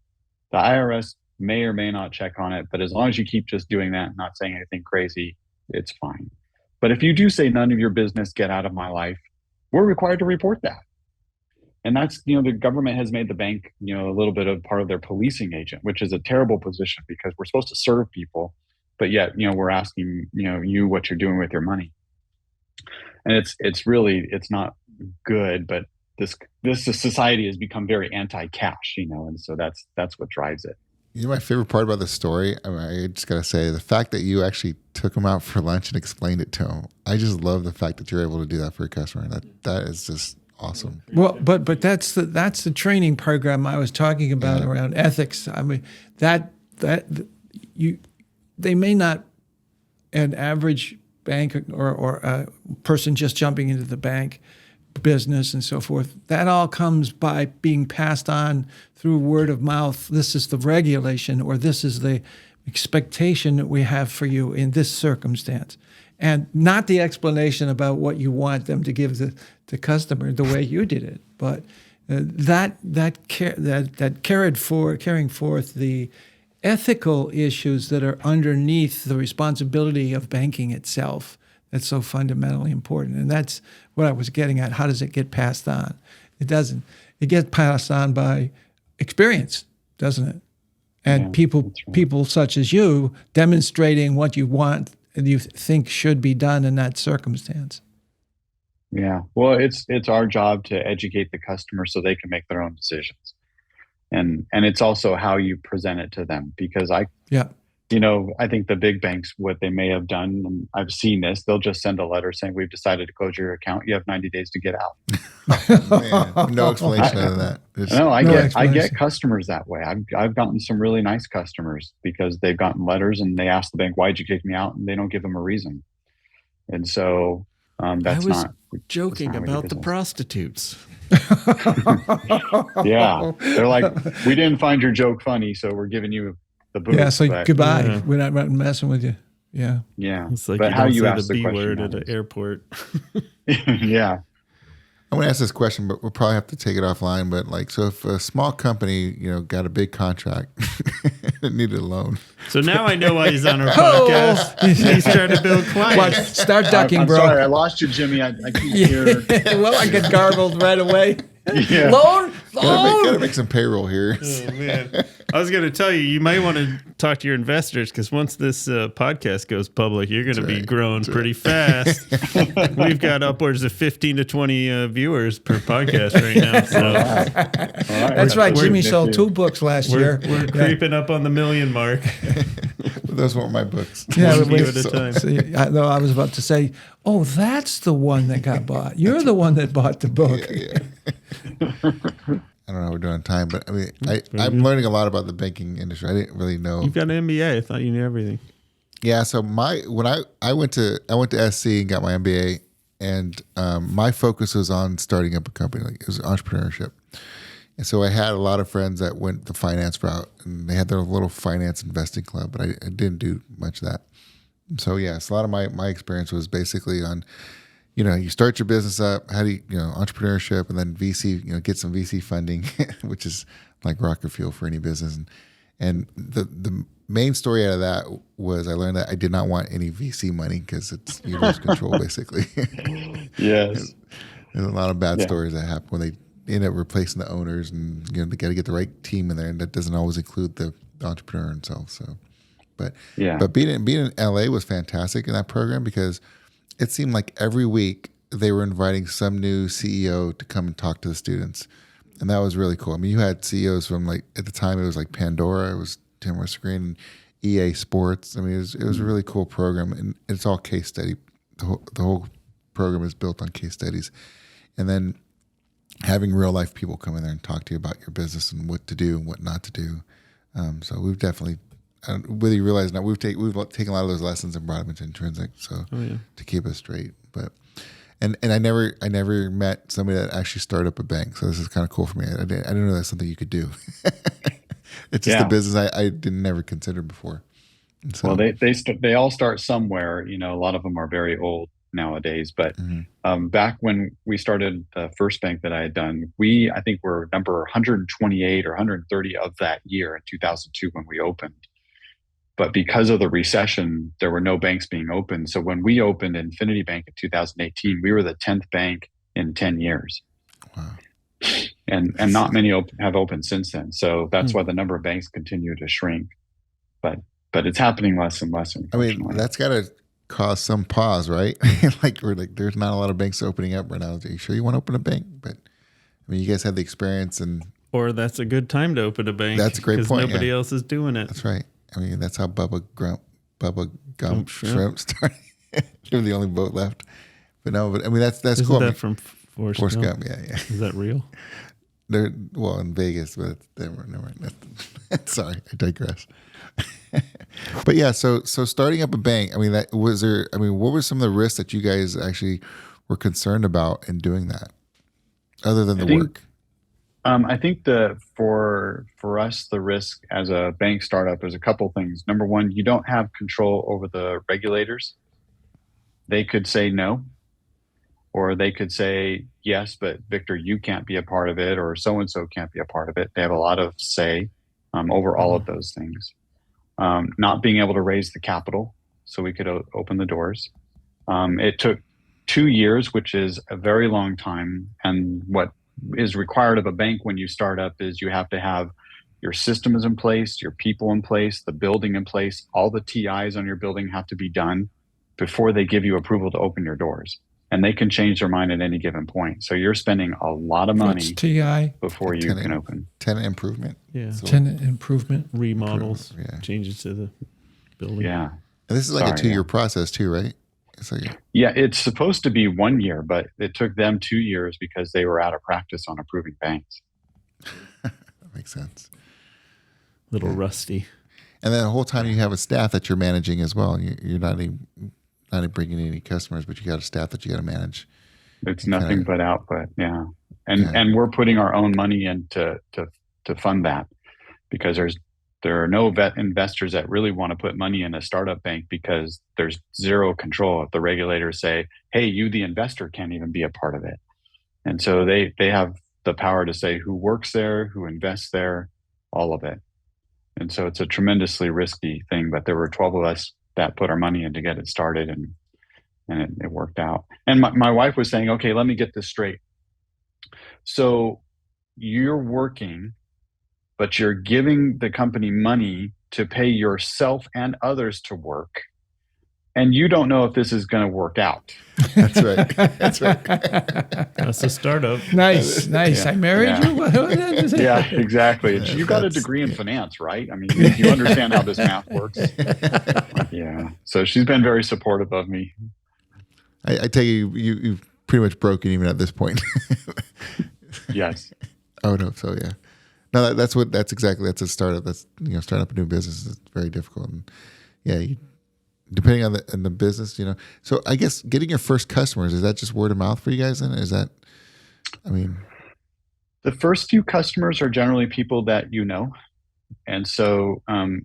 the IRS may or may not check on it, but as long as you keep just doing that, not saying anything crazy, it's fine. But if you do say none of your business, get out of my life, we're required to report that. And that's, the government has made the bank, a little bit of part of their policing agent, which is a terrible position because we're supposed to serve people, but yet, we're asking, you what you're doing with your money. And it's not good, but this society has become very anti-cash, and so that's what drives it. My favorite part about the story, I just got to say, the fact that you actually took them out for lunch and explained it to them. I just love the fact that you're able to do that for a customer. That is just awesome. Well, but that's the training program I was talking about around ethics. I mean, they may not, an average bank or a person just jumping into the bank business and so forth, that all comes by being passed on through word of mouth. This is the regulation, or this is the expectation that we have for you in this circumstance, and not the explanation about what you want them to give the customer the way you did it. But carrying forth the ethical issues that are underneath the responsibility of banking itself. That's so fundamentally important. And that's what I was getting at. How does it get passed on? It doesn't. It gets passed on by experience, doesn't it? And people such as you demonstrating what you want and you think should be done in that circumstance. Yeah. Well, it's our job to educate the customer so they can make their own decisions. And it's also how you present it to them, because I think the big banks, what they may have done, and I've seen this, they'll just send a letter saying, we've decided to close your account. You have 90 days to get out. Man, no explanation of that. I get customers that way. I've gotten some really nice customers because they've gotten letters and they ask the bank, why'd you kick me out? And they don't give them a reason. And so that's not joking about the prostitutes. Yeah. They're like, we didn't find your joke funny, so we're giving you the booth. Yeah, so goodbye. Yeah. We're not messing with you. Yeah. Yeah. It's like but you how don't you say ask the the B word question at an airport. Yeah. I'm going to ask this question, but we'll probably have to take it offline. But so if a small company, got a big contract and needed a loan. So now I know why he's on our podcast. He's trying to build clients. Start ducking, I'm bro. sorry, I lost you, Jimmy. I can't hear. Well, I get garbled right away. Yeah. Loan. Gotta make some payroll here. Oh, man. I was going to tell you might want to talk to your investors, because once this podcast goes public, you're going to be growing pretty fast. We've got upwards of 15 to 20 viewers per podcast right now. So. All right. That's right. Jimmy sold 2 books last year. We're creeping up on the 1 million mark. Those weren't my books. Yeah, One view at a time. See, I was about to say, oh, that's the one that got bought. You're the one that bought the book. Yeah. I don't know how we're doing on time, but I mean, I'm learning a lot about the banking industry. I didn't really know. You've got an MBA. I thought you knew everything. Yeah. So when I went to SC and got my MBA, and my focus was on starting up a company. Like, it was entrepreneurship. And so I had a lot of friends that went the finance route, and they had their little finance investing club, but I didn't do much of that. So yes, a lot of my experience was basically on, you start your business up, how do you, entrepreneurship, and then VC, get some VC funding, which is like rocket fuel for any business. And the main story out of that was I learned that I did not want any VC money, because you lose control basically. Yes. There's a lot of bad stories that happen when they end up replacing the owners, and they got to get the right team in there, and that doesn't always include the entrepreneur himself. So, but being in LA was fantastic in that program, because it seemed like every week they were inviting some new CEO to come and talk to the students, and that was really cool. I mean, you had CEOs from, like, at the time it was like Pandora, it was Tim Green, EA Sports. I mean, it was a really cool program, and it's all case study. The whole program is built on case studies, and then having real life people come in there and talk to you about your business and what to do and what not to do. So we've definitely, whether you realize now, we've taken a lot of those lessons and brought them into Intrinsic, so to keep us straight. But and I never met somebody that actually started up a bank, so this is kind of cool for me. I didn't know that's something you could do. It's just a business I didn't never consider before. And so, Well, they all start somewhere. You know, a lot of them are very old nowadays. But back when we started the first bank that I had done, I think we're number 128 or 130 of that year in 2002 when we opened. But because of the recession, there were no banks being opened. So when we opened Infinity Bank in 2018, we were the 10th bank in 10 years. wow. And not many have opened since then. So that's why the number of banks continue to shrink. But it's happening less and less. I mean, that's got to cause some pause, right? There's not a lot of banks opening up right now. Are you sure you want to open a bank? But I mean, you guys have the experience, and or that's a good time to open a bank. That's a great point. Because nobody else is doing it. That's right. I mean, that's how Bubba Gump Shrimp started. They're the only boat left. But no, I mean, that's Isn't cool. That from Forrest Gump? Yeah. Is that real? They're in Vegas, but never mind. Sorry, I digress. But yeah, so starting up a bank, I mean, what were some of the risks that you guys actually were concerned about in doing that, other than work? I think for us, the risk as a bank startup is a couple things. Number one, you don't have control over the regulators. They could say no, or they could say yes, but Victor, you can't be a part of it, or so-and-so can't be a part of it. They have a lot of say over all of those things. Not being able to raise the capital so we could open the doors. It took 2 years, which is a very long time. And what is required of a bank when you start up is you have to have your systems in place, your people in place, the building in place. All the TIs on your building have to be done before they give you approval to open your doors. And they can change their mind at any given point. So you're spending a lot of money before you can open. Tenant improvement. Yeah. So tenant improvement. Remodels. Changes to the building. Yeah. And this is like a 2-year process too, right? It's supposed to be 1 year, but it took them 2 years because they were out of practice on approving banks. That makes sense. Little rusty. And then the whole time you have a staff that you're managing as well. You're not bringing in any customers, but you got a staff that you got to manage. It's nothing but output, and we're putting our own money in to fund that, because there are no vet investors that really want to put money in a startup bank because there's zero control. If the regulators say, "Hey, you, the investor, can't even be a part of it," and so they have the power to say who works there, who invests there, all of it. And so it's a tremendously risky thing. But there were 12 of us that put our money in to get it started, and it worked out. And my wife was saying, okay, let me get this straight. So you're working, but you're giving the company money to pay yourself and others to work, and you don't know if this is going to work out. That's right. That's right. That's a startup. Nice. Yeah. I married you? Yeah, exactly. You got a degree in finance, right? I mean, you understand how this math works. Yeah. So she's been very supportive of me. I take you've pretty much broken even at this point. Yes. Oh no. So yeah. No, that's a startup. That's starting up a new business is very difficult. And depending on the business, So I guess getting your first customers, is that just word of mouth for you guys then? Is that, the first few customers are generally people that you know. And so,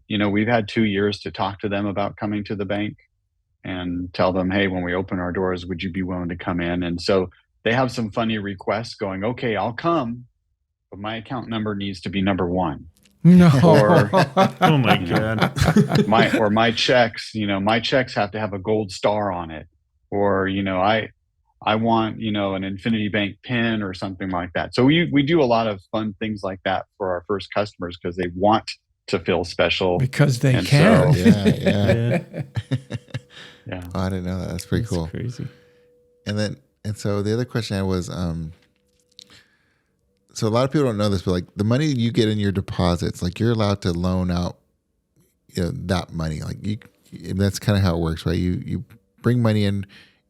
we've had 2 years to talk to them about coming to the bank and tell them, hey, when we open our doors, would you be willing to come in? And so they have some funny requests going, okay, I'll come, but my account number needs to be number 1. No. Or, oh my God. my checks, my checks have to have a gold star on it. Or, I want, an Infinity Bank pin or something like that. So we do a lot of fun things like that for our first customers because they want to feel special. Because they can. So, yeah. Yeah. Oh, I didn't know that. That's pretty cool. Crazy. And so the other question I had was, so a lot of people don't know this, but like the money you get in your deposits, like you're allowed to loan out, that money. Like that's kind of how it works, right? You bring money in,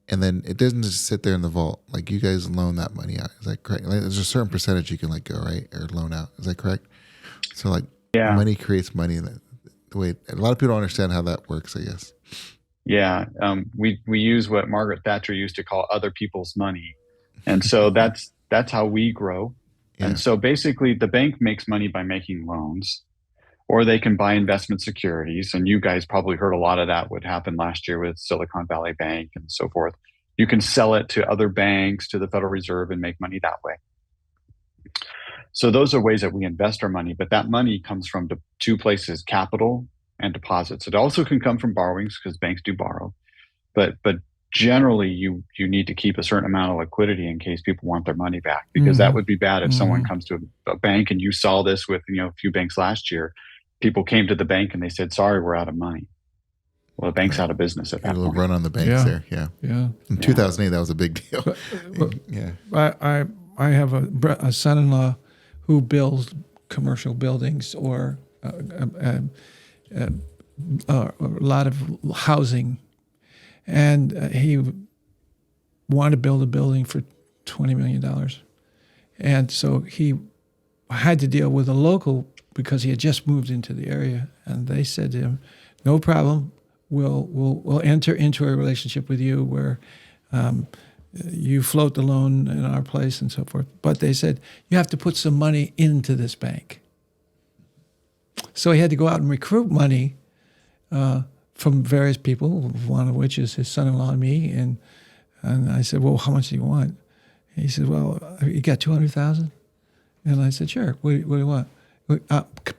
and then it doesn't just sit there in the vault. Like you guys loan that money out. Is that correct? Like there's a certain percentage you can let go, right, or loan out. Is that correct? So like money creates money. The way a lot of people don't understand how that works, I guess. Yeah, we use what Margaret Thatcher used to call other people's money, and so that's how we grow. Yeah. And so basically, the bank makes money by making loans, or they can buy investment securities. And you guys probably heard a lot of that would happen last year with Silicon Valley Bank and so forth. You can sell it to other banks, to the Federal Reserve, and make money that way. So those are ways that we invest our money, but that money comes from two places: capital and deposits. It also can come from borrowings, because banks do borrow, but generally you need to keep a certain amount of liquidity in case people want their money back, because that would be bad if someone comes to a bank, and you saw this with a few banks last year. People came to the bank and they said, "Sorry, we're out of money." Well, the bank's out of business at that point. A little run on the banks there, yeah. In 2008, that was a big deal. I have a son-in-law who builds commercial buildings or a lot of housing, and he wanted to build a building for $20 million. And so he had to deal with a local, because he had just moved into the area, and they said to him, "No problem. We'll enter into a relationship with you where you float the loan in our place and so forth." But they said, "You have to put some money into this bank." So he had to go out and recruit money from various people, one of which is his son-in-law and me. And I said, "Well, how much do you want?" And he said, "Well, you got $200,000?" And I said, "Sure. What do you want?"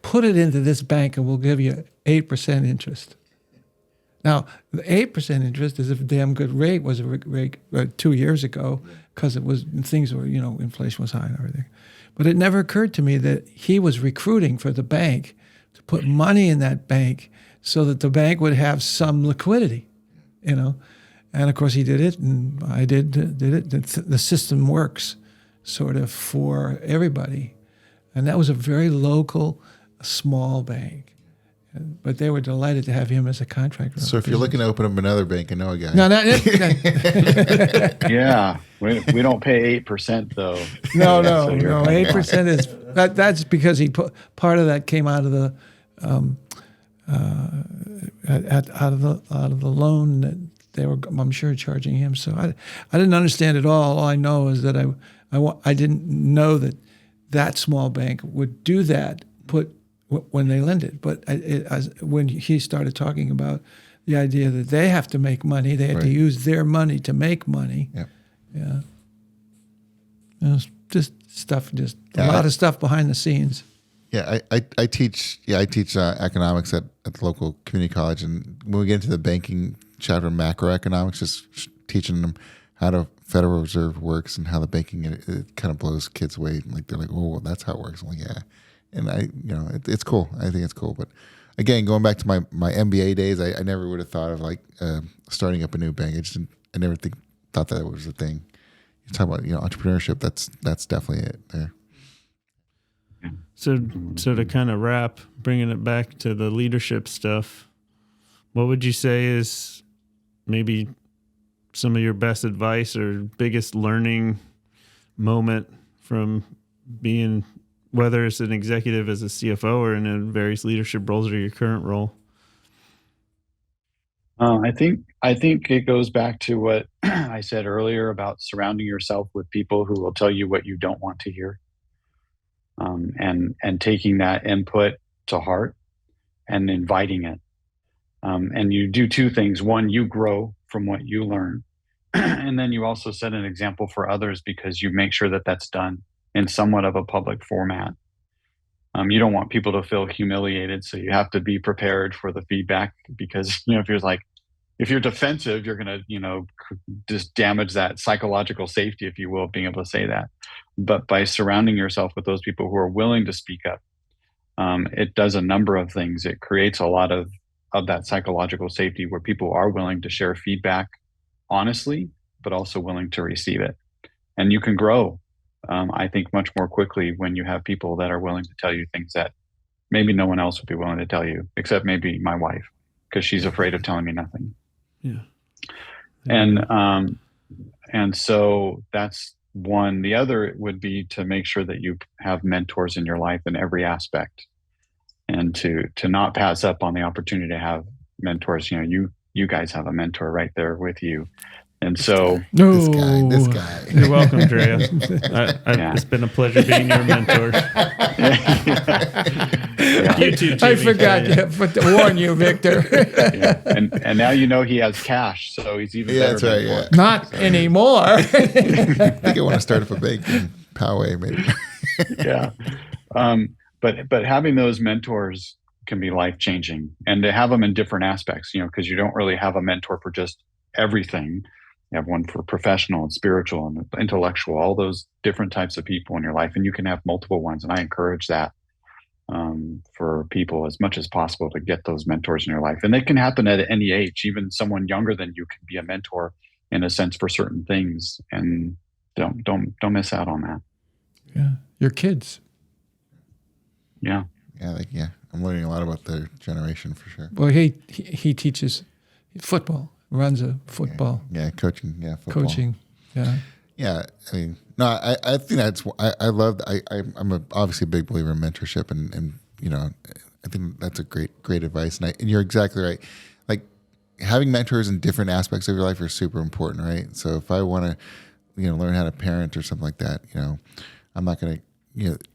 "Put it into this bank and we'll give you 8% interest." Now, the 8% interest is a damn good rate. Was a rate 2 years ago, because things were, inflation was high and everything. But it never occurred to me that he was recruiting for the bank to put money in that bank so that the bank would have some liquidity, And of course he did it, and I did it. The system works sort of for everybody. And that was a very local, small bank. But they were delighted to have him as a contractor. So if you're looking to open up another bank, I know a guy. No, Yeah, we don't pay 8% though. No, 8% is that's because he put part of that came out of the out of the loan that they were, I'm sure, charging him. So I didn't understand it all. All I know is that I didn't know that small bank would do that. When they lend it. But when he started talking about the idea that they have to make money, they had to use their money to make money. Yep. Yeah. It was just a lot of stuff behind the scenes. Yeah, I teach economics at the local community college, and when we get into the banking chapter, macroeconomics, just teaching them how the Federal Reserve works and how the banking it kind of blows kids away. Like they're like, "Oh, well, that's how it works." I'm like, yeah. And it's cool. I think it's cool. But again, going back to my MBA days, I never would have thought of starting up a new bank. I never thought that was a thing. You talk about entrepreneurship. That's definitely it there. So to kind of wrap, bringing it back to the leadership stuff, what would you say is maybe some of your best advice or biggest learning moment from being, whether it's an executive as a CFO or in various leadership roles or your current role? I think it goes back to what I said earlier about surrounding yourself with people who will tell you what you don't want to hear, and taking that input to heart and inviting it. And you do two things. One, you grow from what you learn, and then you also set an example for others, because you make sure that that's done in somewhat of a public format. You don't want people to feel humiliated, so you have to be prepared for the feedback, because if you're defensive, you're going to just damage that psychological safety, if you will, being able to say that. But by surrounding yourself with those people who are willing to speak up, it does a number of things. It creates a lot of that psychological safety where people are willing to share feedback honestly, but also willing to receive it, and you can grow. I think much more quickly when you have people that are willing to tell you things that maybe no one else would be willing to tell you, except maybe my wife, because she's afraid of telling me nothing. Yeah. And so that's one. The other would be to make sure that you have mentors in your life in every aspect, and to not pass up on the opportunity to have mentors. You guys have a mentor right there with you, And so, No, This guy. You're welcome, Drea. It's been a pleasure being your mentor. You too, Jimmy. I forgot to warn you, Victor. And now you know he has cash, so he's even better. That's right. mentor. Yeah. Not anymore. I think I want to start up a bank in Poway, maybe. Yeah. But having those mentors can be life changing, and to have them in different aspects, because you don't really have a mentor for just everything. You have one for professional and spiritual and intellectual, all those different types of people in your life, and you can have multiple ones. And I encourage that for people as much as possible to get those mentors in your life. And they can happen at any age. Even someone younger than you can be a mentor in a sense for certain things, and don't miss out on that. Yeah, your kids. Yeah. I'm learning a lot about their generation for sure. Well, he teaches football, runs a football Coaching. Yeah, football. coaching. Yeah. Yeah, I mean, no, I think I'm obviously a big believer in mentorship, and I think that's a great advice, and you're exactly right. Like having mentors in different aspects of your life are super important, right? So if I want to, learn how to parent or something like that, I'm not going to,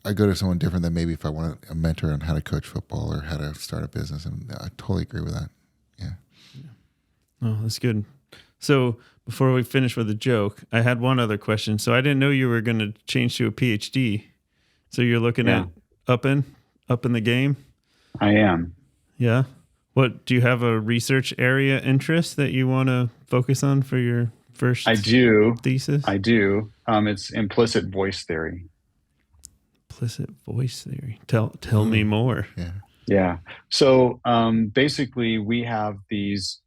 I go to someone different than maybe if I want a mentor on how to coach football or how to start a business, and I totally agree with that. Yeah. Oh, that's good. So before we finish with a joke, I had one other question. So I didn't know you were going to change to a PhD. So you're looking at up in the game? I am. Yeah. What, do you have a research area interest that you want to focus on for your first thesis? I do. It's implicit voice theory. Implicit voice theory. Tell me more. Yeah. So basically we have these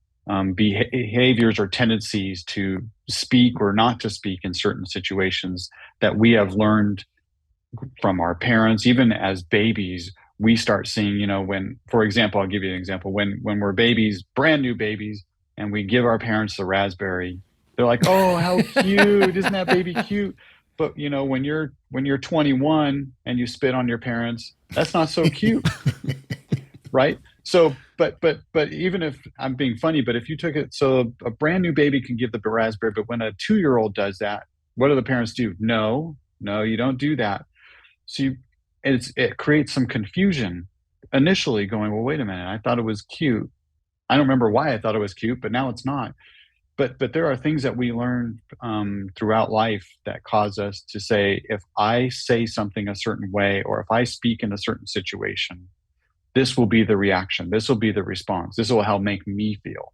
behaviors or tendencies to speak or not to speak in certain situations that we have learned from our parents. Even as babies, we start seeing, when, for example, I'll give you an example. When we're babies, brand new babies, and we give our parents the raspberry, they're like, "Oh, how cute. Isn't that baby cute?" But when you're 21 and you spit on your parents, that's not so cute. Right? So, but even if I'm being funny, but if you took it, so a brand new baby can give the raspberry, but when a 2-year-old does that, what do the parents do? No, you don't do that. So it creates some confusion initially, going, well, wait a minute, I thought it was cute. I don't remember why I thought it was cute, but now it's not. But there are things that we learn throughout life that cause us to say, if I say something a certain way, or if I speak in a certain situation, this will be the reaction. This will be the response. This will help make me feel.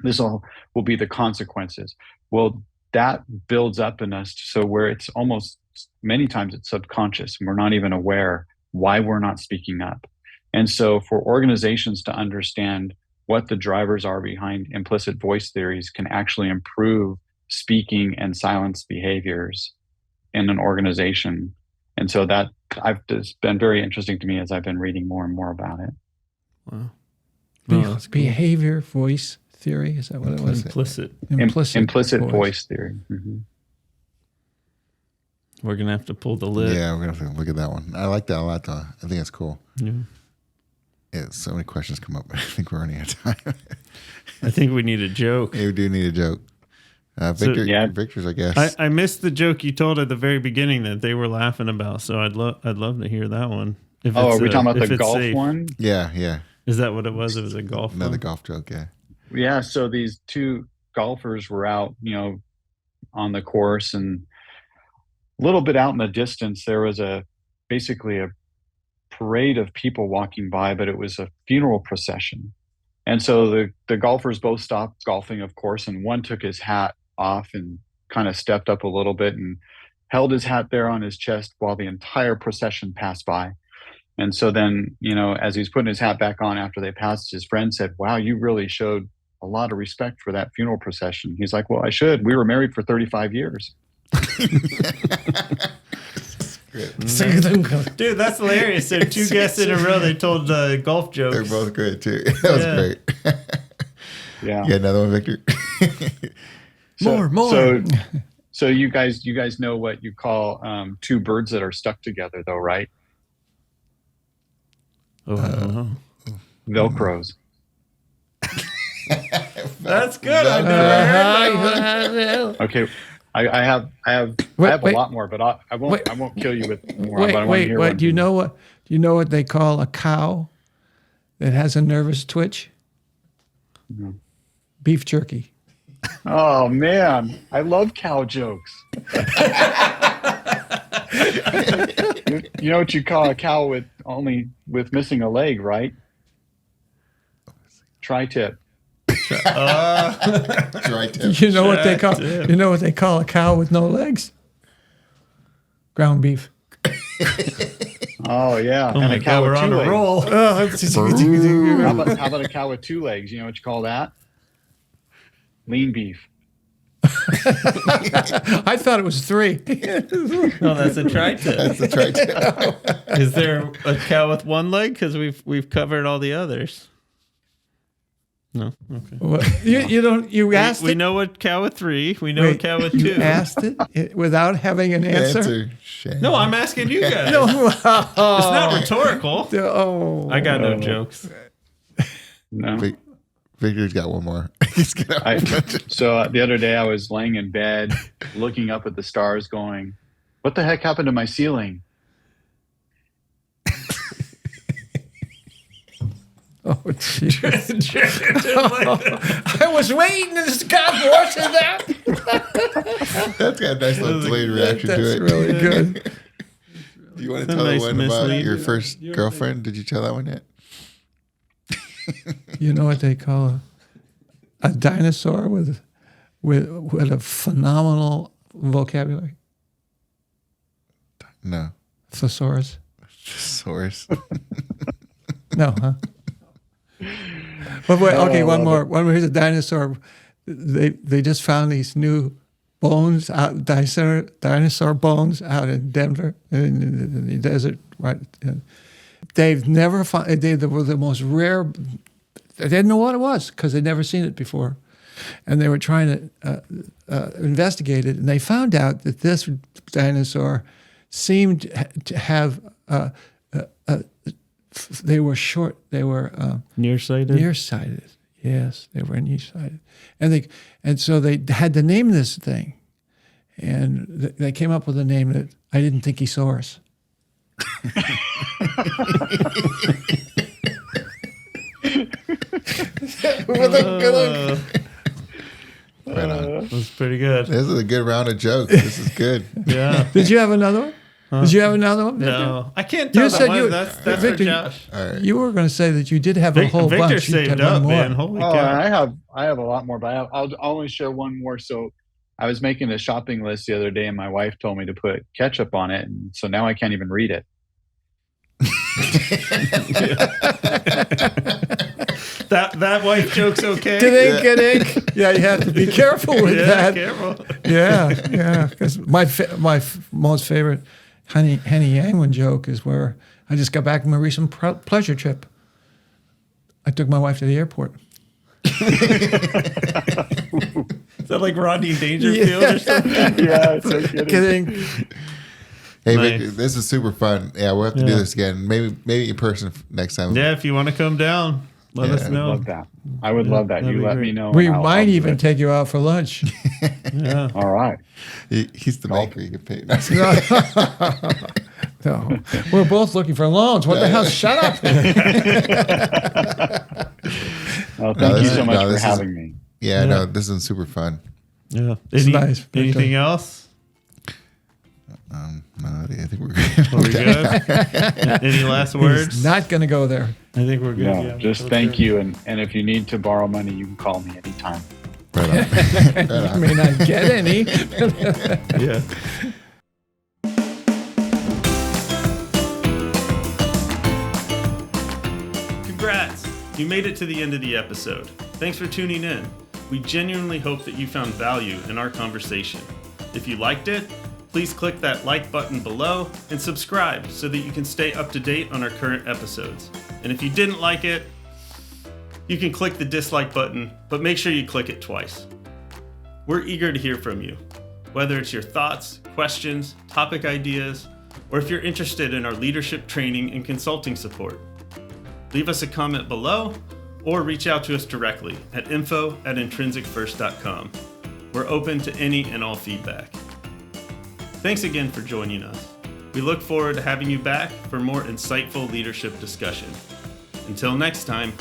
This will be the consequences. Well, that builds up in us, so where it's almost, many times it's subconscious and we're not even aware why we're not speaking up. And so for organizations to understand what the drivers are behind implicit voice theories can actually improve speaking and silence behaviors in an organization. And so that it's been very interesting to me as I've been reading more and more about it. Wow. Behavior voice theory, is that what it was? Implicit voice theory. Mm-hmm. We're going to have to pull the lid. Yeah, we're going to have to look at that one. I like that a lot, though. I think it's cool. Yeah. Yeah, so many questions come up, but I think we're running out of time. I think we need a joke. Yeah, we do need a joke. Victor's, I guess. I missed the joke you told at the very beginning that they were laughing about, so I'd love to hear that one. Are we talking about the golf one? Yeah. Is that what it was? It was a golf Another one? golf joke, yeah. Yeah, so these two golfers were out, on the course, and a little bit out in the distance, there was basically a parade of people walking by, but it was a funeral procession. And so the golfers both stopped golfing, of course, and one took his hat off and kind of stepped up a little bit and held his hat there on his chest while the entire procession passed by. And so then, as he's putting his hat back on after they passed, his friend said, "Wow, you really showed a lot of respect for that funeral procession." He's like, "Well, I should. We were married for 35 years. Dude, that's hilarious. So 2 guests in a row, they told golf jokes. They're both great too. That was great. Yeah. Yeah, another one, Victor. More. So you guys know what you call 2 birds that are stuck together, though, right? Velcros. Velcros. That's good. I've never heard that Okay, I have a lot more, but I won't kill you with more. But I want to hear one. Do you know what they call a cow that has a nervous twitch? No. Beef jerky. Oh man, I love cow jokes. You know what you call a cow with missing a leg, right? Tri-tip. Tri-tip. You know what they call a cow with no legs? Ground beef. Oh yeah, Oh and my a cow God, we're with on two a legs. roll. How about a cow with 2 legs? You know what you call that? Lean beef. I thought it was 3. No, that's a tri-tip. That's the tri-tip. Is there a cow with 1 leg? Because we've covered all the others. No. Okay. Well, you asked We it. know what cow with 3. We know a cow with 2. You asked it without having an answer. Shame. No, I'm asking you guys. No. It's not rhetorical. Oh. I got no jokes. No. Victor's got one more. He's gonna. So the other day I was laying in bed, looking up at the stars, going, "What the heck happened to my ceiling?" Oh, jeez. I was waiting and this guy watching that. That's got a nice little delayed reaction to That's it. really good. Do you want It's to a tell the nice one about mislead. your first girlfriend? Did you tell that one yet? You know what they call a dinosaur with a phenomenal vocabulary? No. Thesaurus? Source. No, huh? But wait, okay, one more. Here's a dinosaur. They just found these new bones, dinosaur bones out in Denver, in the desert, right? They've never found. They were the most rare. They didn't know what it was because they'd never seen it before, and they were trying to investigate it, and they found out that this dinosaur seemed to have. They were short. They were Nearsighted. nearsighted. Yes, they were nearsighted, and so they had to name this thing, and they came up with a name that I didn't think he saw us. Right on. That's pretty good. This is a good round of jokes. This is good. Yeah. Did you have another one? Did you have another one? No, I can't tell You that said one. you- That's Victor, for Josh. All right. You were going to say that you did have a whole Victor bunch. You saved had up, one more. man. Holy Oh, cow. I have a lot more, but I'll only share one more. So I was making a shopping list the other day, and my wife told me to put ketchup on it, and so now I can't even read it. That wife joke's okay. Get ink. Yeah, you have to be careful with that. Careful. Yeah. Because my most favorite Henny Yang joke is where I just got back from a recent pleasure trip. I took my wife to the airport. Is that like Rodney Dangerfield or something? Yeah, it's so kidding. Kidding. Hey, Nice. Victor, this is super fun. Yeah, we'll have to do this again. Maybe in person next time. Yeah, if you want to come down, let us I would know. love that. I would love that. that'd You be let great. me know. We and I'll might do even it. take you out for lunch. Yeah. All right. He's the maker. You can pay. No, we're both looking for loans. What the hell? Shut up. Well, thank you so much for this is- having me. Yeah, no, this is super fun. Yeah. It's nice. Anything else? No, I think we're good. Are we good? Any last words? He's not going to go there. I think we're good. No, Yeah, just for thank sure. you. And if you need to borrow money, you can call me anytime. Right on. Right You on. may not get any. Yeah. Congrats! You made it to the end of the episode. Thanks for tuning in. We genuinely hope that you found value in our conversation. If you liked it, please click that like button below and subscribe so that you can stay up to date on our current episodes. And if you didn't like it, you can click the dislike button, but make sure you click it twice. We're eager to hear from you, whether it's your thoughts, questions, topic ideas, or if you're interested in our leadership training and consulting support. Leave us a comment below or reach out to us directly at info@intrinsicfirst.com. We're open to any and all feedback. Thanks again for joining us. We look forward to having you back for more insightful leadership discussion. Until next time.